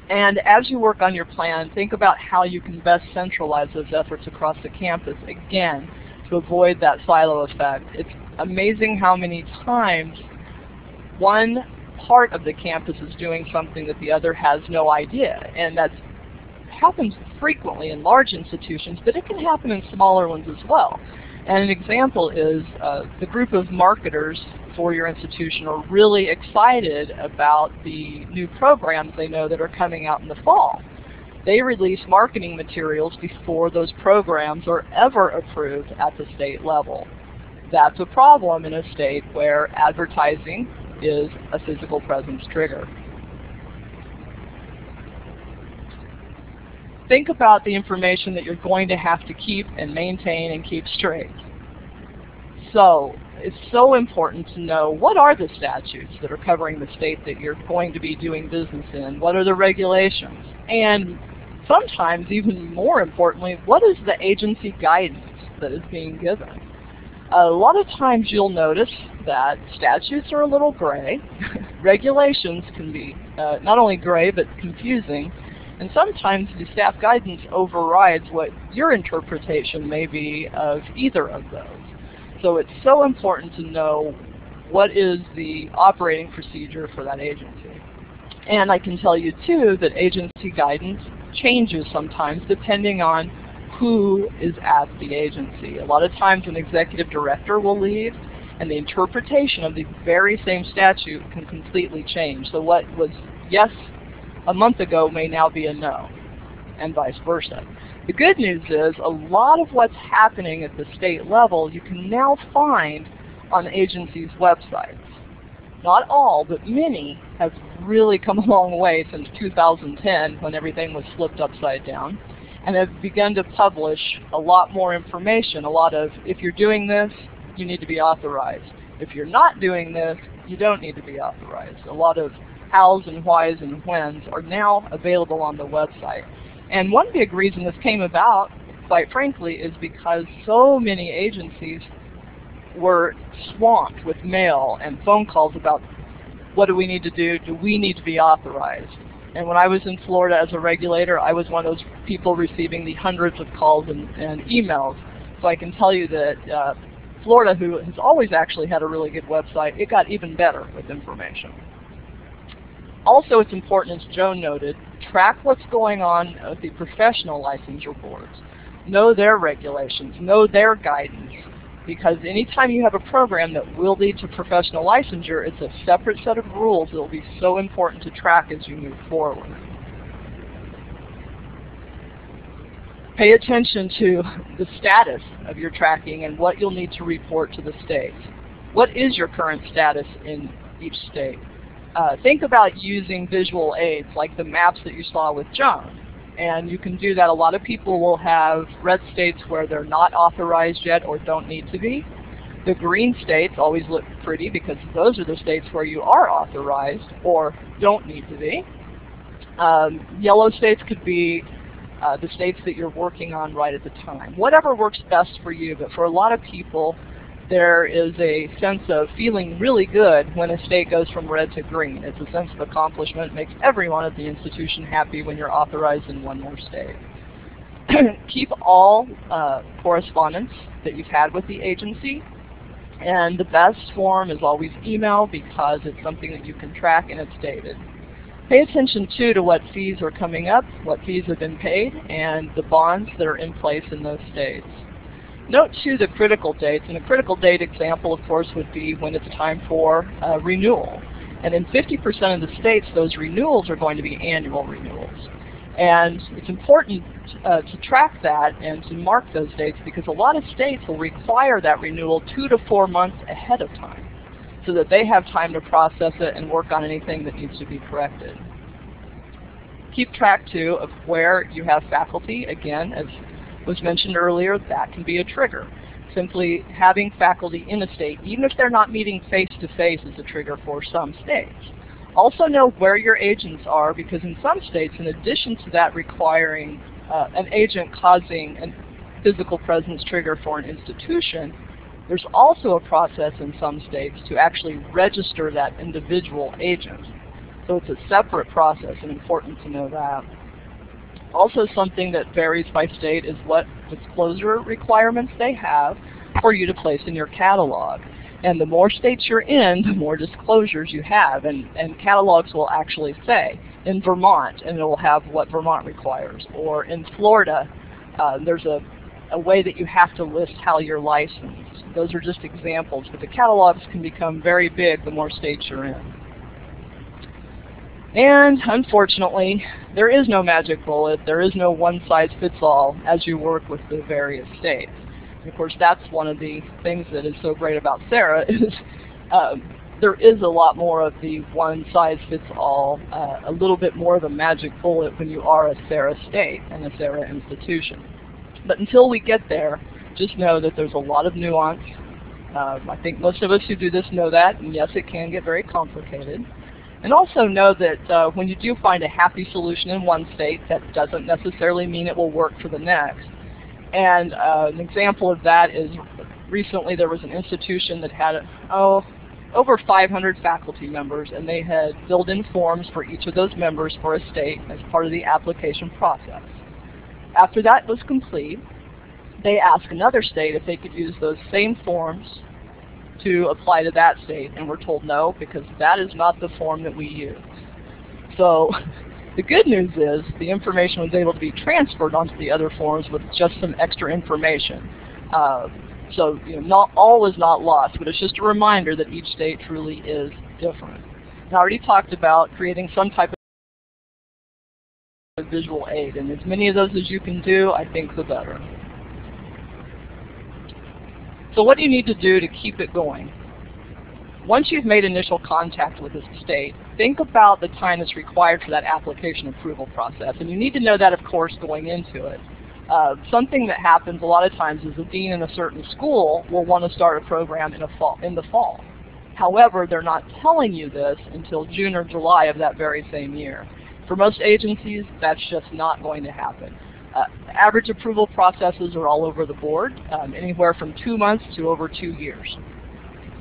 And as you work on your plan, think about how you can best centralize those efforts across the campus, again, to avoid that silo effect. It's amazing how many times one part of the campus is doing something that the other has no idea, and that happens frequently in large institutions, but it can happen in smaller ones as well. And an example is the group of marketers for your institution are really excited about the new programs they know that are coming out in the fall. They release marketing materials before those programs are ever approved at the state level. That's a problem in a state where advertising is a physical presence trigger. Think about the information that you're going to have to keep and maintain and keep straight. So it's so important to know what are the statutes that are covering the state that you're going to be doing business in, what are the regulations, and sometimes even more importantly, what is the agency guidance that is being given. A lot of times you'll notice that statutes are a little gray, regulations can be not only gray but confusing, and sometimes the staff guidance overrides what your interpretation may be of either of those. So it's so important to know what is the operating procedure for that agency. And I can tell you too that agency guidance changes sometimes depending on who is at the agency. A lot of times an executive director will leave and the interpretation of the very same statute can completely change. So what was yes a month ago may now be a no, and vice versa. The good news is a lot of what's happening at the state level you can now find on agencies' websites. Not all, but many have really come a long way since 2010 when everything was flipped upside down, and have begun to publish a lot more information. A lot of, if you're doing this, you need to be authorized. If you're not doing this, you don't need to be authorized. A lot of hows and whys and whens are now available on the website. And one big reason this came about, quite frankly, is because so many agencies were swamped with mail and phone calls about what do we need to do we need to be authorized? And when I was in Florida as a regulator, I was one of those people receiving the hundreds of calls and emails. So I can tell you that Florida, who has always actually had a really good website, it got even better with information. Also, it's important, as Joan noted, track what's going on at the professional licensure boards. Know their regulations, know their guidance, because anytime you have a program that will lead to professional licensure, it's a separate set of rules that will be so important to track as you move forward. Pay attention to the status of your tracking and what you'll need to report to the states. What is your current status in each state? Think about using visual aids like the maps that you saw with Joan. And you can do that. A lot of people will have red states where they're not authorized yet or don't need to be. The green states always look pretty because those are the states where you are authorized or don't need to be. Yellow states could be the states that you're working on right at the time. Whatever works best for you, but for a lot of people, there is a sense of feeling really good when a state goes from red to green. It's a sense of accomplishment. It makes everyone at the institution happy when you're authorized in one more state. Keep all correspondence that you've had with the agency. And the best form is always email because it's something that you can track and it's dated. Pay attention too to what fees are coming up, what fees have been paid, and the bonds that are in place in those states. Note too the critical dates, and a critical date example of course would be when it's time for renewal. And in 50% of the states those renewals are going to be annual renewals. And it's important to track that and to mark those dates because a lot of states will require that renewal 2 to 4 months ahead of time so that they have time to process it and work on anything that needs to be corrected. Keep track too of where you have faculty. Again, as was mentioned earlier, that can be a trigger. Simply having faculty in a state, even if they're not meeting face-to-face, is a trigger for some states. Also know where your agents are because in some states, in addition to that requiring an agent causing a physical presence trigger for an institution, there's also a process in some states to actually register that individual agent. So it's a separate process and important to know that. Also something that varies by state is what disclosure requirements they have for you to place in your catalog. And the more states you're in, the more disclosures you have. And catalogs will actually say, in Vermont, and it will have what Vermont requires. Or in Florida, there's a way that you have to list how you're licensed. Those are just examples, but the catalogs can become very big the more states you're in. And unfortunately, there is no magic bullet. There is no one-size-fits-all as you work with the various states. And of course, that's one of the things that is so great about SARA is there is a lot more of the one-size-fits-all, a little bit more of a magic bullet when you are a SARA state and a SARA institution. But until we get there, just know that there's a lot of nuance. I think most of us who do this know that, and yes, it can get very complicated. And also know that when you do find a happy solution in one state, that doesn't necessarily mean it will work for the next. And an example of that is recently there was an institution that had, over 500 faculty members, and they had filled in forms for each of those members for a state as part of the application process. After that was complete, they asked another state if they could use those same forms to apply to that state, and we're told no, because that is not the form that we use. So the good news is the information was able to be transferred onto the other forms with just some extra information. So not all is not lost, but it's just a reminder that each state truly is different. And I already talked about creating some type of visual aid, and as many of those as you can do, I think the better. So what do you need to do to keep it going? Once you've made initial contact with the state, think about the time that's required for that application approval process. And you need to know that, of course, going into it. Something that happens a lot of times is the dean in a certain school will want to start a program in the fall. However, they're not telling you this until June or July of that very same year. For most agencies, that's just not going to happen. Average approval processes are all over the board, anywhere from 2 months to over 2 years.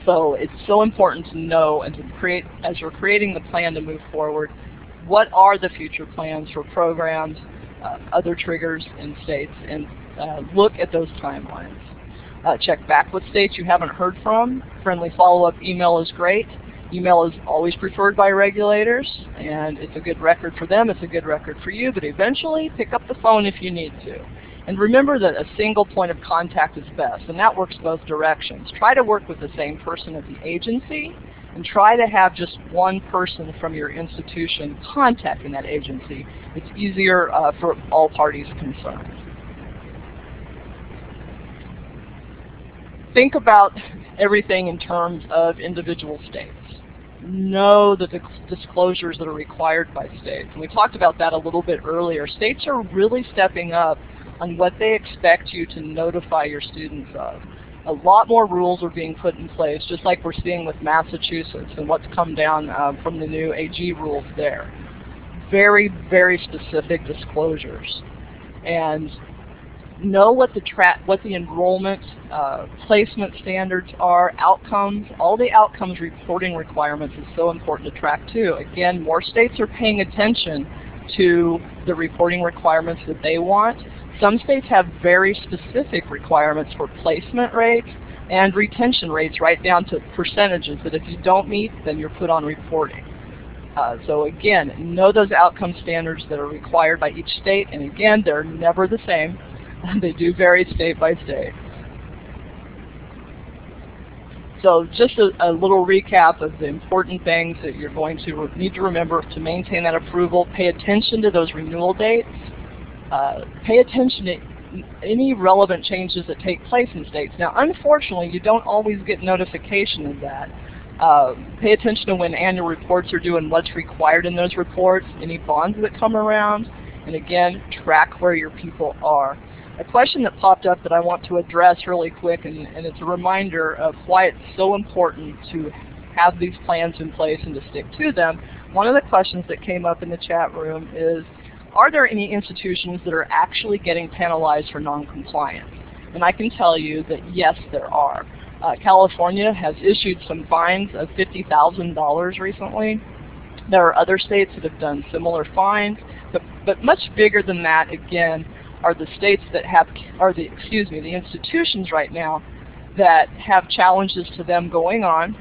So it's so important to know and to create, as you're creating the plan to move forward, what are the future plans for programs, other triggers in states, and look at those timelines. Check back with states you haven't heard from. Friendly follow-up email is great. Email is always preferred by regulators, and it's a good record for them, it's a good record for you, but eventually pick up the phone if you need to. And remember that a single point of contact is best, and that works both directions. Try to work with the same person at the agency, and try to have just one person from your institution contacting that agency. It's easier for all parties concerned. Think about everything in terms of individual states. Know the disclosures that are required by states. And we talked about that a little bit earlier. States are really stepping up on what they expect you to notify your students of. A lot more rules are being put in place, just like we're seeing with Massachusetts and what's come down from the new AG rules there. Very, very specific disclosures. And know what the enrollment, placement standards are, outcomes. All the outcomes reporting requirements is so important to track too. Again, more states are paying attention to the reporting requirements that they want. Some states have very specific requirements for placement rates and retention rates, right down to percentages that if you don't meet, then you're put on reporting. So again, know those outcome standards that are required by each state, and again, they're never the same. They do vary state by state. So just a little recap of the important things that you're going to need to remember to maintain that approval. Pay attention to those renewal dates. Pay attention to any relevant changes that take place in states. Now, unfortunately, you don't always get notification of that. Pay attention to when annual reports are due and what's required in those reports, any bonds that come around, and again, track where your people are. A question that popped up that I want to address really quick, and it's a reminder of why it's so important to have these plans in place and to stick to them. One of the questions that came up in the chat room is, are there any institutions that are actually getting penalized for non-compliance? And I can tell you that yes, there are. California has issued some fines of $50,000 recently. There are other states that have done similar fines, but much bigger than that, again, are the states that have, the institutions right now that have challenges to them going on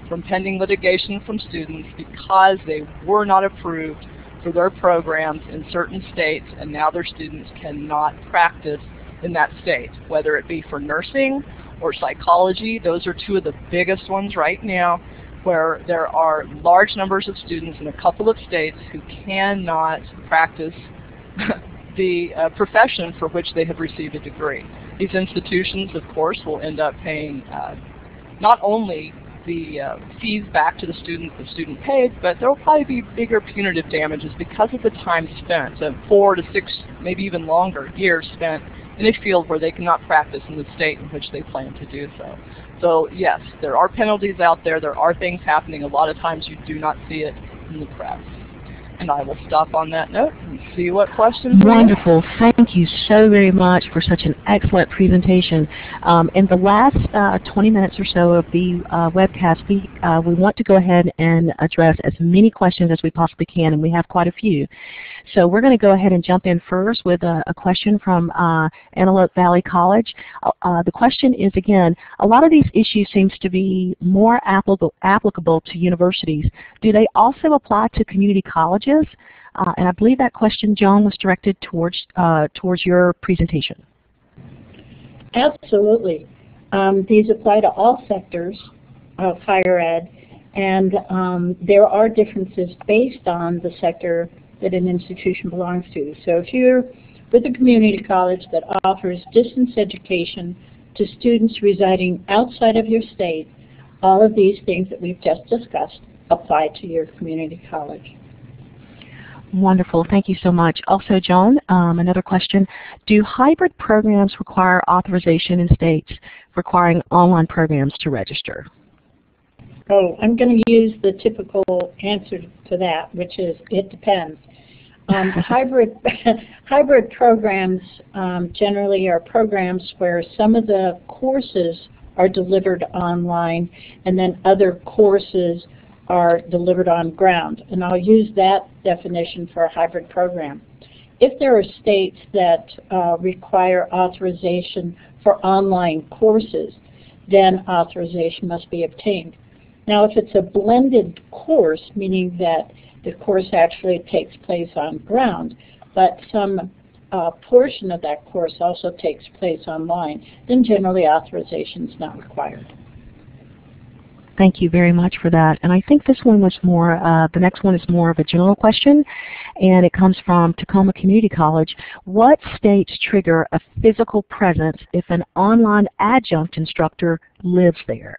from pending litigation from students because they were not approved for their programs in certain states, and now their students cannot practice in that state, whether it be for nursing or psychology. Those are two of the biggest ones right now, where there are large numbers of students in a couple of states who cannot practice the profession for which they have received a degree. These institutions, of course, will end up paying not only the fees back to the student paid, but there will probably be bigger punitive damages because of the time spent, 4 to 6, maybe even longer years spent in a field where they cannot practice in the state in which they plan to do so. So yes, there are penalties out there, there are things happening. A lot of times you do not see it in the press. And I will stop on that note and see what questions we have. Wonderful. Thank you so very much for such an excellent presentation. In the last 20 minutes or so of the webcast, we want to go ahead and address as many questions as we possibly can, and we have quite a few. So we're going to go ahead and jump in first with a question from Antelope Valley College. The question is, again, a lot of these issues seems to be more applicable to universities. Do they also apply to community colleges? And I believe that question, Joan, was directed towards your presentation. Absolutely. These apply to all sectors of higher ed, and there are differences based on the sector that an institution belongs to. So if you're with a community college that offers distance education to students residing outside of your state, all of these things that we've just discussed apply to your community college. Wonderful. Thank you so much. Also, Joan, another question. Do hybrid programs require authorization in states requiring online programs to register? Oh, I'm going to use the typical answer to that, which is it depends. Hybrid programs generally are programs where some of the courses are delivered online and then other courses are delivered on ground. And I'll use that definition for a hybrid program. If there are states that require authorization for online courses, then authorization must be obtained. Now, if it's a blended course, meaning that the course actually takes place on ground, but some portion of that course also takes place online, then generally authorization is not required. Thank you very much for that. And I think this one was more, the next one is more of a general question, and it comes from Tacoma Community College. What states trigger a physical presence if an online adjunct instructor lives there?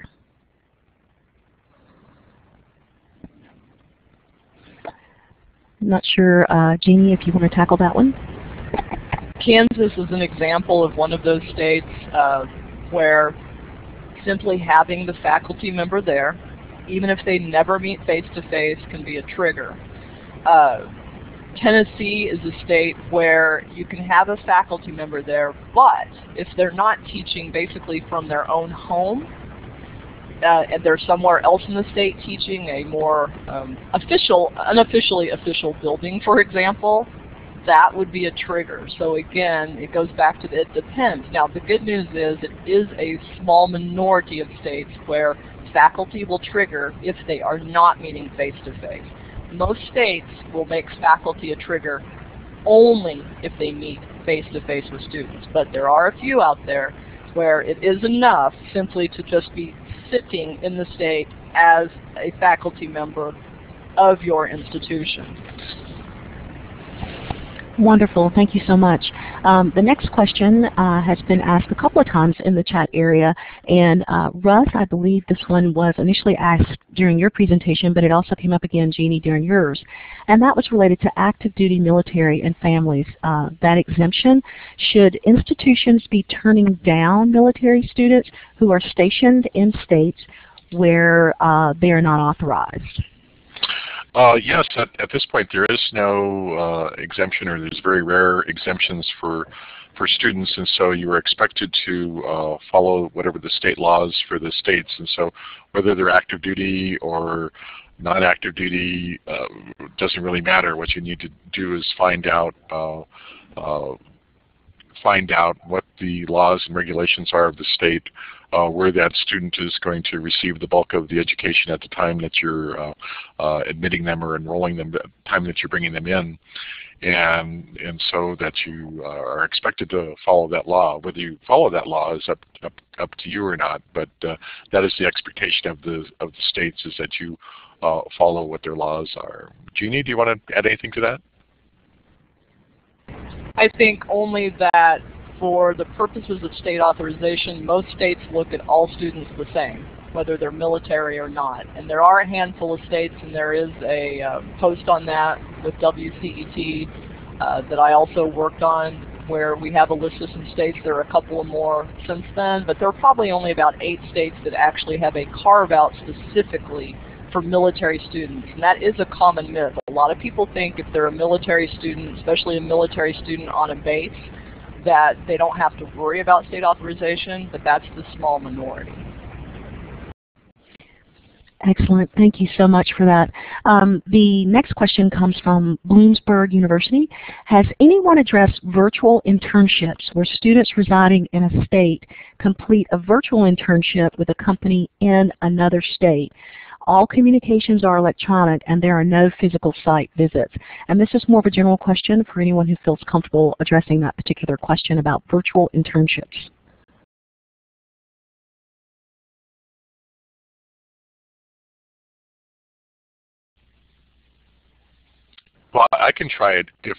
I'm not sure, Jeannie, if you want to tackle that one. Kansas is an example of one of those states where simply having the faculty member there, even if they never meet face-to-face, can be a trigger. Tennessee is a state where you can have a faculty member there, but if they're not teaching basically from their own home, and they're somewhere else in the state teaching a more unofficially official building, for example, that would be a trigger. So again, it goes back to the, it depends. Now the good news is it is a small minority of states where faculty will trigger if they are not meeting face-to-face. Most states will make faculty a trigger only if they meet face-to-face with students. But there are a few out there where it is enough simply to just be sitting in the state as a faculty member of your institution. Wonderful. Thank you so much. The next question has been asked a couple of times in the chat area, and Russ, I believe this one was initially asked during your presentation, but it also came up again, Jeannie, during yours. And that was related to active duty military and families. That exemption, should institutions be turning down military students who are stationed in states where they are not authorized? Yes, at this point there is no exemption, or there's very rare exemptions for students, and so you are expected to follow whatever the state laws for the states. And so whether they're active duty or not active duty doesn't really matter. What you need to do is find out what the laws and regulations are of the state where that student is going to receive the bulk of the education at the time that you're admitting them or enrolling them, the time that you're bringing them in, and so that you are expected to follow that law. Whether you follow that law is up to you or not, but that is the expectation of the states, is that you follow what their laws are. Jeannie, do you want to add anything to that? I think only that for the purposes of state authorization, most states look at all students the same, whether they're military or not. And there are a handful of states, and there is a post on that with WCET that I also worked on, where we have a list of some states. There are a couple of more since then, but there are probably only about 8 states that actually have a carve-out specifically for military students, and that is a common myth. A lot of people think if they're a military student, especially a military student on a base, that they don't have to worry about state authorization, but that's the small minority. Excellent. Thank you so much for that. The next question comes from Bloomsburg University. Has anyone addressed virtual internships where students residing in a state complete a virtual internship with a company in another state? All communications are electronic and there are no physical site visits. And this is more of a general question for anyone who feels comfortable addressing that particular question about virtual internships. Well, I can try it if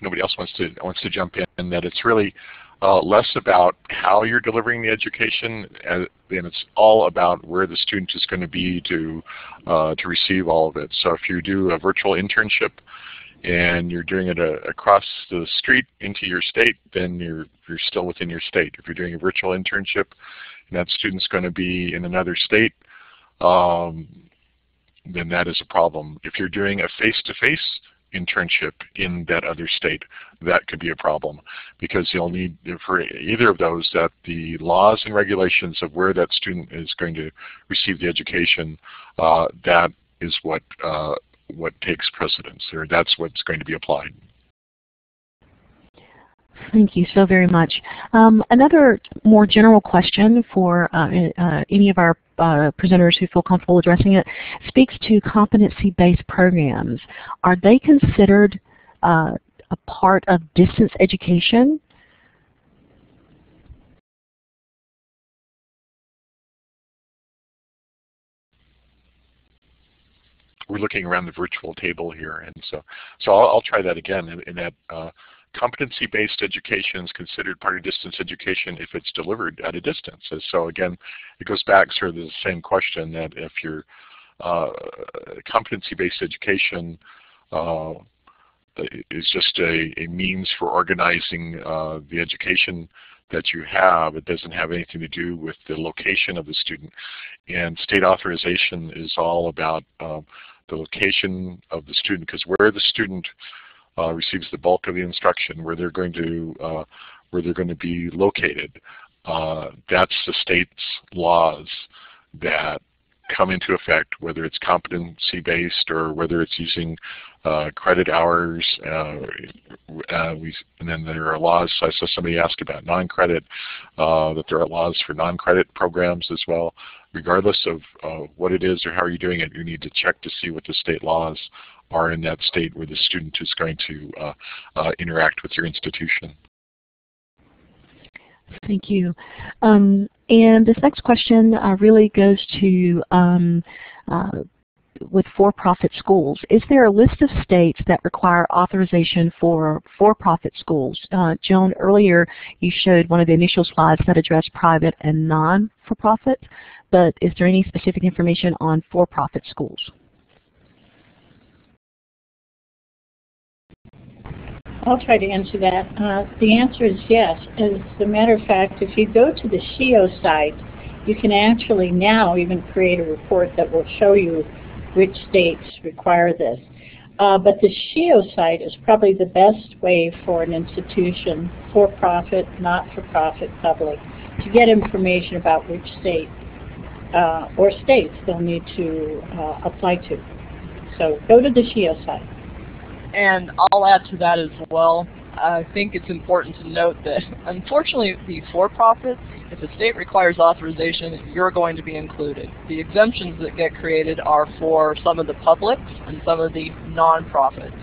nobody else wants to jump in. That it's really less about how you're delivering the education, and it's all about where the student is going to be to receive all of it. So if you do a virtual internship and you're doing it across the street into your state, then you're still within your state. If you're doing a virtual internship and that student's going to be in another state, then that is a problem. If you're doing a face-to-face internship in that other state, that could be a problem, because you'll need, for either of those, that the laws and regulations of where that student is going to receive the education, that is what takes precedence, or that's what's going to be applied. Thank you so very much. Another more general question for any of our presenters who feel comfortable addressing it speaks to competency-based programs. Are they considered a part of distance education? We're looking around the virtual table here, and so I'll try that again. In that competency-based education is considered part of distance education if it's delivered at a distance. And so again, it goes back sort of to the same question, that if your competency-based education is just a means for organizing the education that you have, it doesn't have anything to do with the location of the student. And state authorization is all about the location of the student, because where the student receives the bulk of the instruction, where they're going to be located, that's the state's laws that come into effect, whether it's competency-based or whether it's using credit hours. And then there are laws, I saw somebody ask about non-credit, that there are laws for non-credit programs as well. Regardless of what it is or how you're doing it, you need to check to see what the state laws are in that state where the student is going to interact with your institution. Thank you. And this next question really goes to with for-profit schools. Is there a list of states that require authorization for for-profit schools? Joan, earlier you showed one of the initial slides that addressed private and non-for-profit, but is there any specific information on for-profit schools? I'll try to answer that. The answer is yes. As a matter of fact, if you go to the SHIO site, you can actually now even create a report that will show you which states require this. But the SHIO site is probably the best way for an institution, for-profit, not-for-profit, public, to get information about which state or states they'll need to apply to. So go to the SHIO site. And I'll add to that as well. I think it's important to note that, unfortunately, the for-profits, if a state requires authorization, you're going to be included. The exemptions that get created are for some of the publics and some of the non-profits,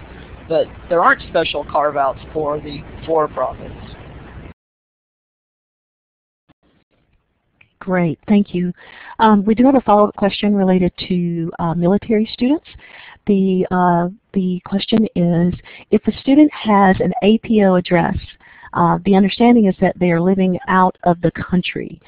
but there aren't special carve-outs for the for-profits. Great, thank you. We do have a follow-up question related to military students. The question is, if a student has an APO address, the understanding is that they are living out of the country.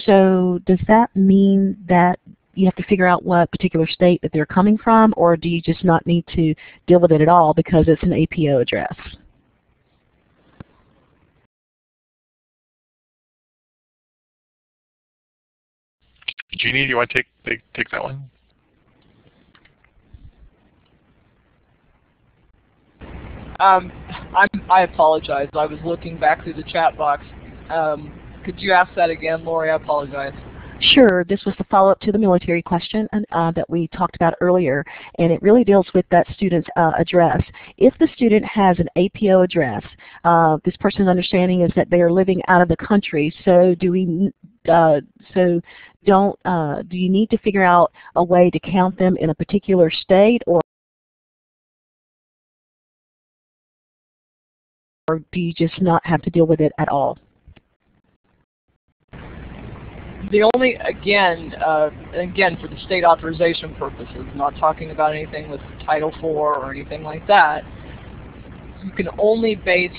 So does that mean that you have to figure out what particular state that they're coming from, or do you just not need to deal with it at all because it's an APO address? Jeannie, do you want to take that one? I apologize. I was looking back through the chat box. Could you ask that again, Laurie? I apologize. Sure. This was the follow-up to the military question that we talked about earlier, and it really deals with that student's address. If the student has an APO address, this person's understanding is that they are living out of the country. So do you need to figure out a way to count them in a particular state, or do you just not have to deal with it at all? The only, again, for the state authorization purposes, not talking about anything with Title IV or anything like that, you can only base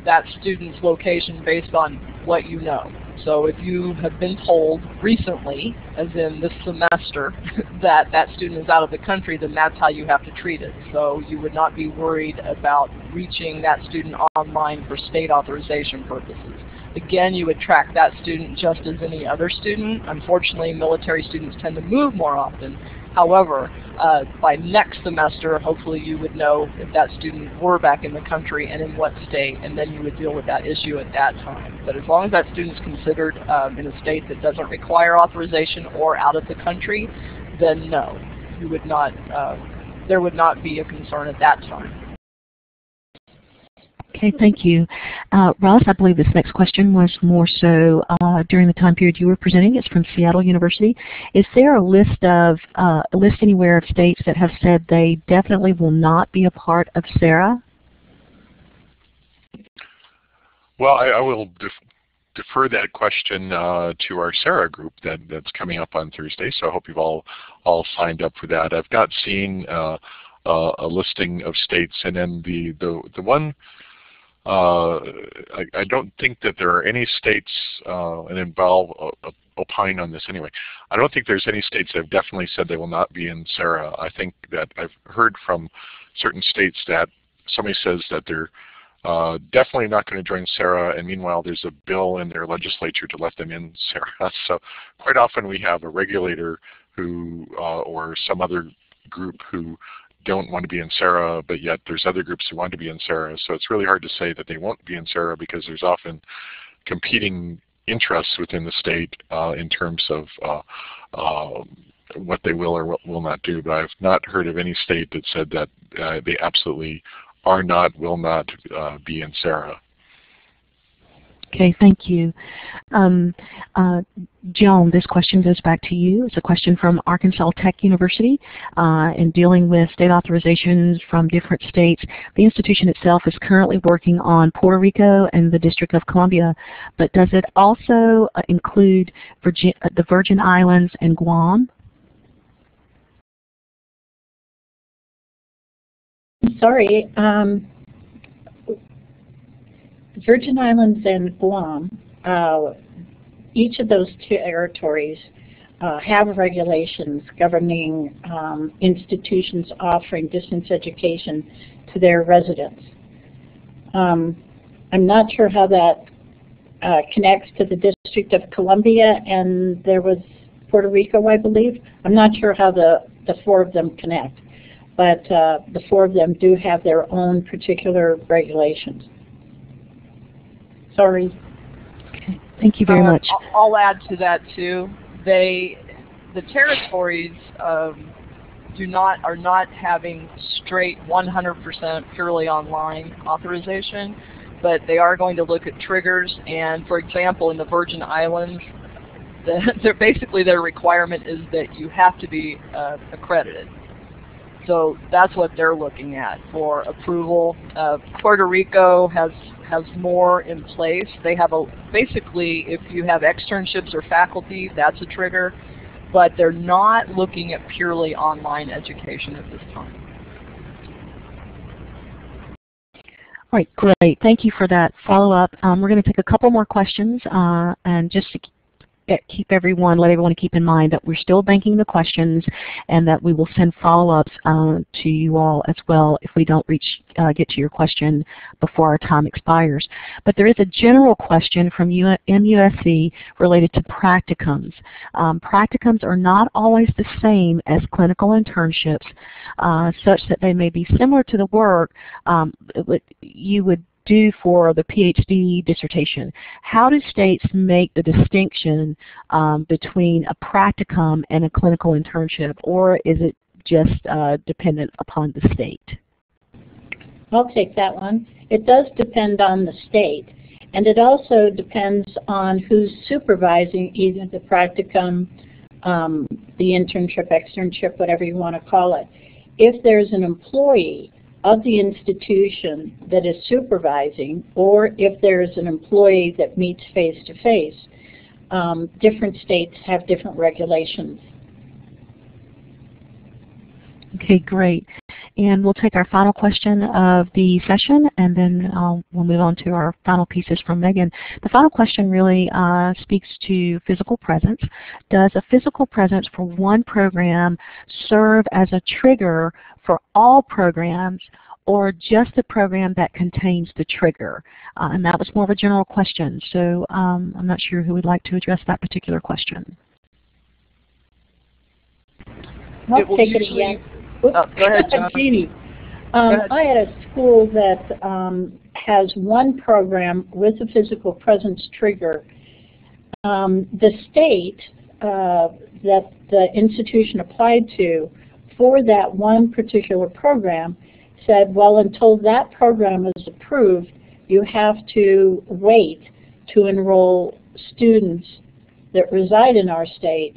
that student's location based on what you know. So if you have been told recently, as in this semester, that that student is out of the country, then that's how you have to treat it. So you would not be worried about reaching that student online for state authorization purposes. Again, you would track that student just as any other student. Unfortunately, military students tend to move more often. However, by next semester, hopefully you would know if that student were back in the country and in what state, and then you would deal with that issue at that time. But as long as that student's considered in a state that doesn't require authorization or out of the country, then no, you would not, there would not be a concern at that time. Okay, thank you. Russ, I believe this next question was more so during the time period you were presenting. It's from Seattle University. Is there a list anywhere of states that have said they definitely will not be a part of SARA? Well, I will defer that question to our SARA group that's coming up on Thursday, so I hope you've all signed up for that. I've not seen a listing of states, and then the one I don't think that there are any states, and involve opine on this anyway. I don't think there's any states that have definitely said they will not be in SARA. I think that I've heard from certain states that somebody says that they're definitely not going to join SARA, and meanwhile there's a bill in their legislature to let them in SARA. So quite often we have a regulator who, or some other group who don't want to be in SARA, but yet there's other groups who want to be in SARA. So it's really hard to say that they won't be in SARA because there's often competing interests within the state in terms of what they will or will not do. But I've not heard of any state that said that they absolutely are not, will not be in SARA. Okay, thank you. Joan, this question goes back to you. It's a question from Arkansas Tech University in dealing with state authorizations from different states. The institution itself is currently working on Puerto Rico and the District of Columbia, but does it also include the Virgin Islands and Guam? Sorry. Virgin Islands and Guam, each of those two territories have regulations governing institutions offering distance education to their residents. I'm not sure how that connects to the District of Columbia, and there was Puerto Rico, I believe. I'm not sure how the four of them connect, but the four of them do have their own particular regulations. Sorry. Okay. Thank you very much. I'll add to that too. The territories are not having straight 100% purely online authorization, but they are going to look at triggers. And for example, in the Virgin Islands, basically their requirement is that you have to be accredited. So that's what they're looking at for approval. Puerto Rico has more in place. They have basically, if you have externships or faculty, that's a trigger, but they're not looking at purely online education at this time. All right, great. Thank you for that follow-up. We're going to take a couple more questions, and just to let everyone keep in mind that we're still banking the questions and that we will send follow-ups to you all as well if we don't get to your question before our time expires. But there is a general question from MUSC related to practicums. Practicums are not always the same as clinical internships, such that they may be similar to the work you would do for the PhD dissertation. How do states make the distinction between a practicum and a clinical internship, or is it just dependent upon the state? I'll take that one. It does depend on the state, and it also depends on who's supervising either the practicum, the internship, externship, whatever you want to call it. If there's an employee of the institution that is supervising, or if there's an employee that meets face-to-face, different states have different regulations. Okay, great. And we'll take our final question of the session, and then we'll move on to our final pieces from Megan. The final question really speaks to physical presence. Does a physical presence for one program serve as a trigger for all programs, or just the program that contains the trigger? And that was more of a general question, so I'm not sure who would like to address that particular question. I'll take it again. Go ahead, Joan. Jeannie. I had a school that has one program with a physical presence trigger. The state that the institution applied to for that one particular program said, well, until that program is approved, you have to wait to enroll students that reside in our state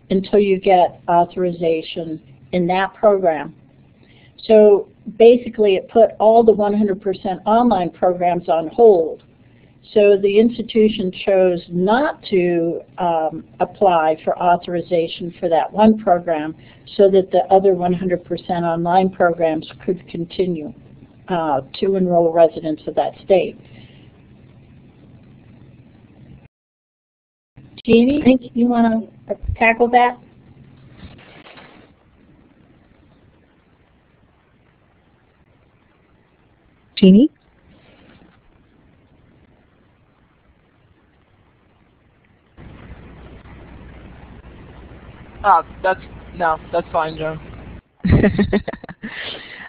until you get authorization in that program. So basically it put all the 100% online programs on hold. So the institution chose not to apply for authorization for that one program so that the other 100% online programs could continue to enroll residents of that state. Jeannie, you want to tackle that? Jeannie? That's fine, Joan.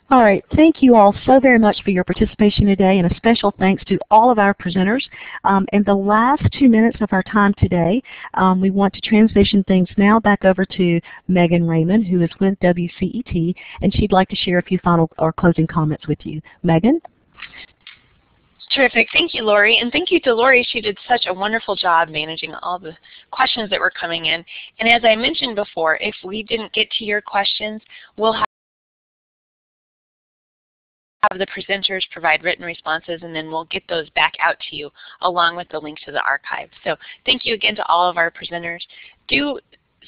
All right, thank you all so very much for your participation today, and a special thanks to all of our presenters. In the last 2 minutes of our time today, we want to transition things now back over to Megan Raymond, who is with WCET, and she'd like to share a few final or closing comments with you. Megan? Terrific. Thank you, Laurie. And thank you to Laurie. She did such a wonderful job managing all the questions that were coming in. And as I mentioned before, if we didn't get to your questions, we'll have the presenters provide written responses, and then we'll get those back out to you along with the link to the archive. So thank you again to all of our presenters. Do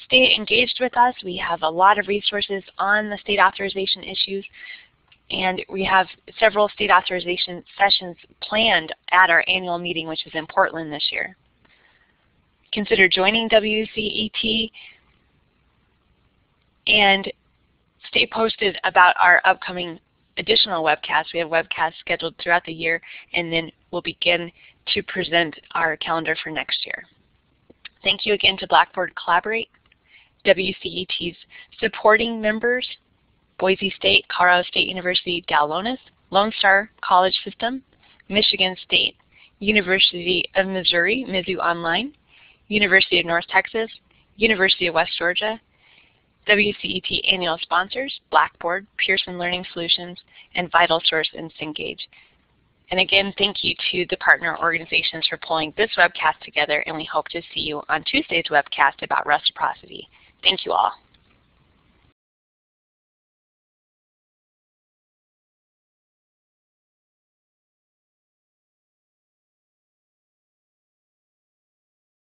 stay engaged with us. We have a lot of resources on the state authorization issues, and we have several state authorization sessions planned at our annual meeting, which is in Portland this year. Consider joining WCET and stay posted about our upcoming additional webcasts. We have webcasts scheduled throughout the year, and then we'll begin to present our calendar for next year. Thank you again to Blackboard Collaborate, WCET's supporting members, Boise State, Colorado State University, Dowlonis, Lone Star College System, Michigan State, University of Missouri, Mizzou Online, University of North Texas, University of West Georgia, WCET annual sponsors, Blackboard, Pearson Learning Solutions, and VitalSource and Cengage. And again, thank you to the partner organizations for pulling this webcast together, and we hope to see you on Tuesday's webcast about reciprocity. Thank you all.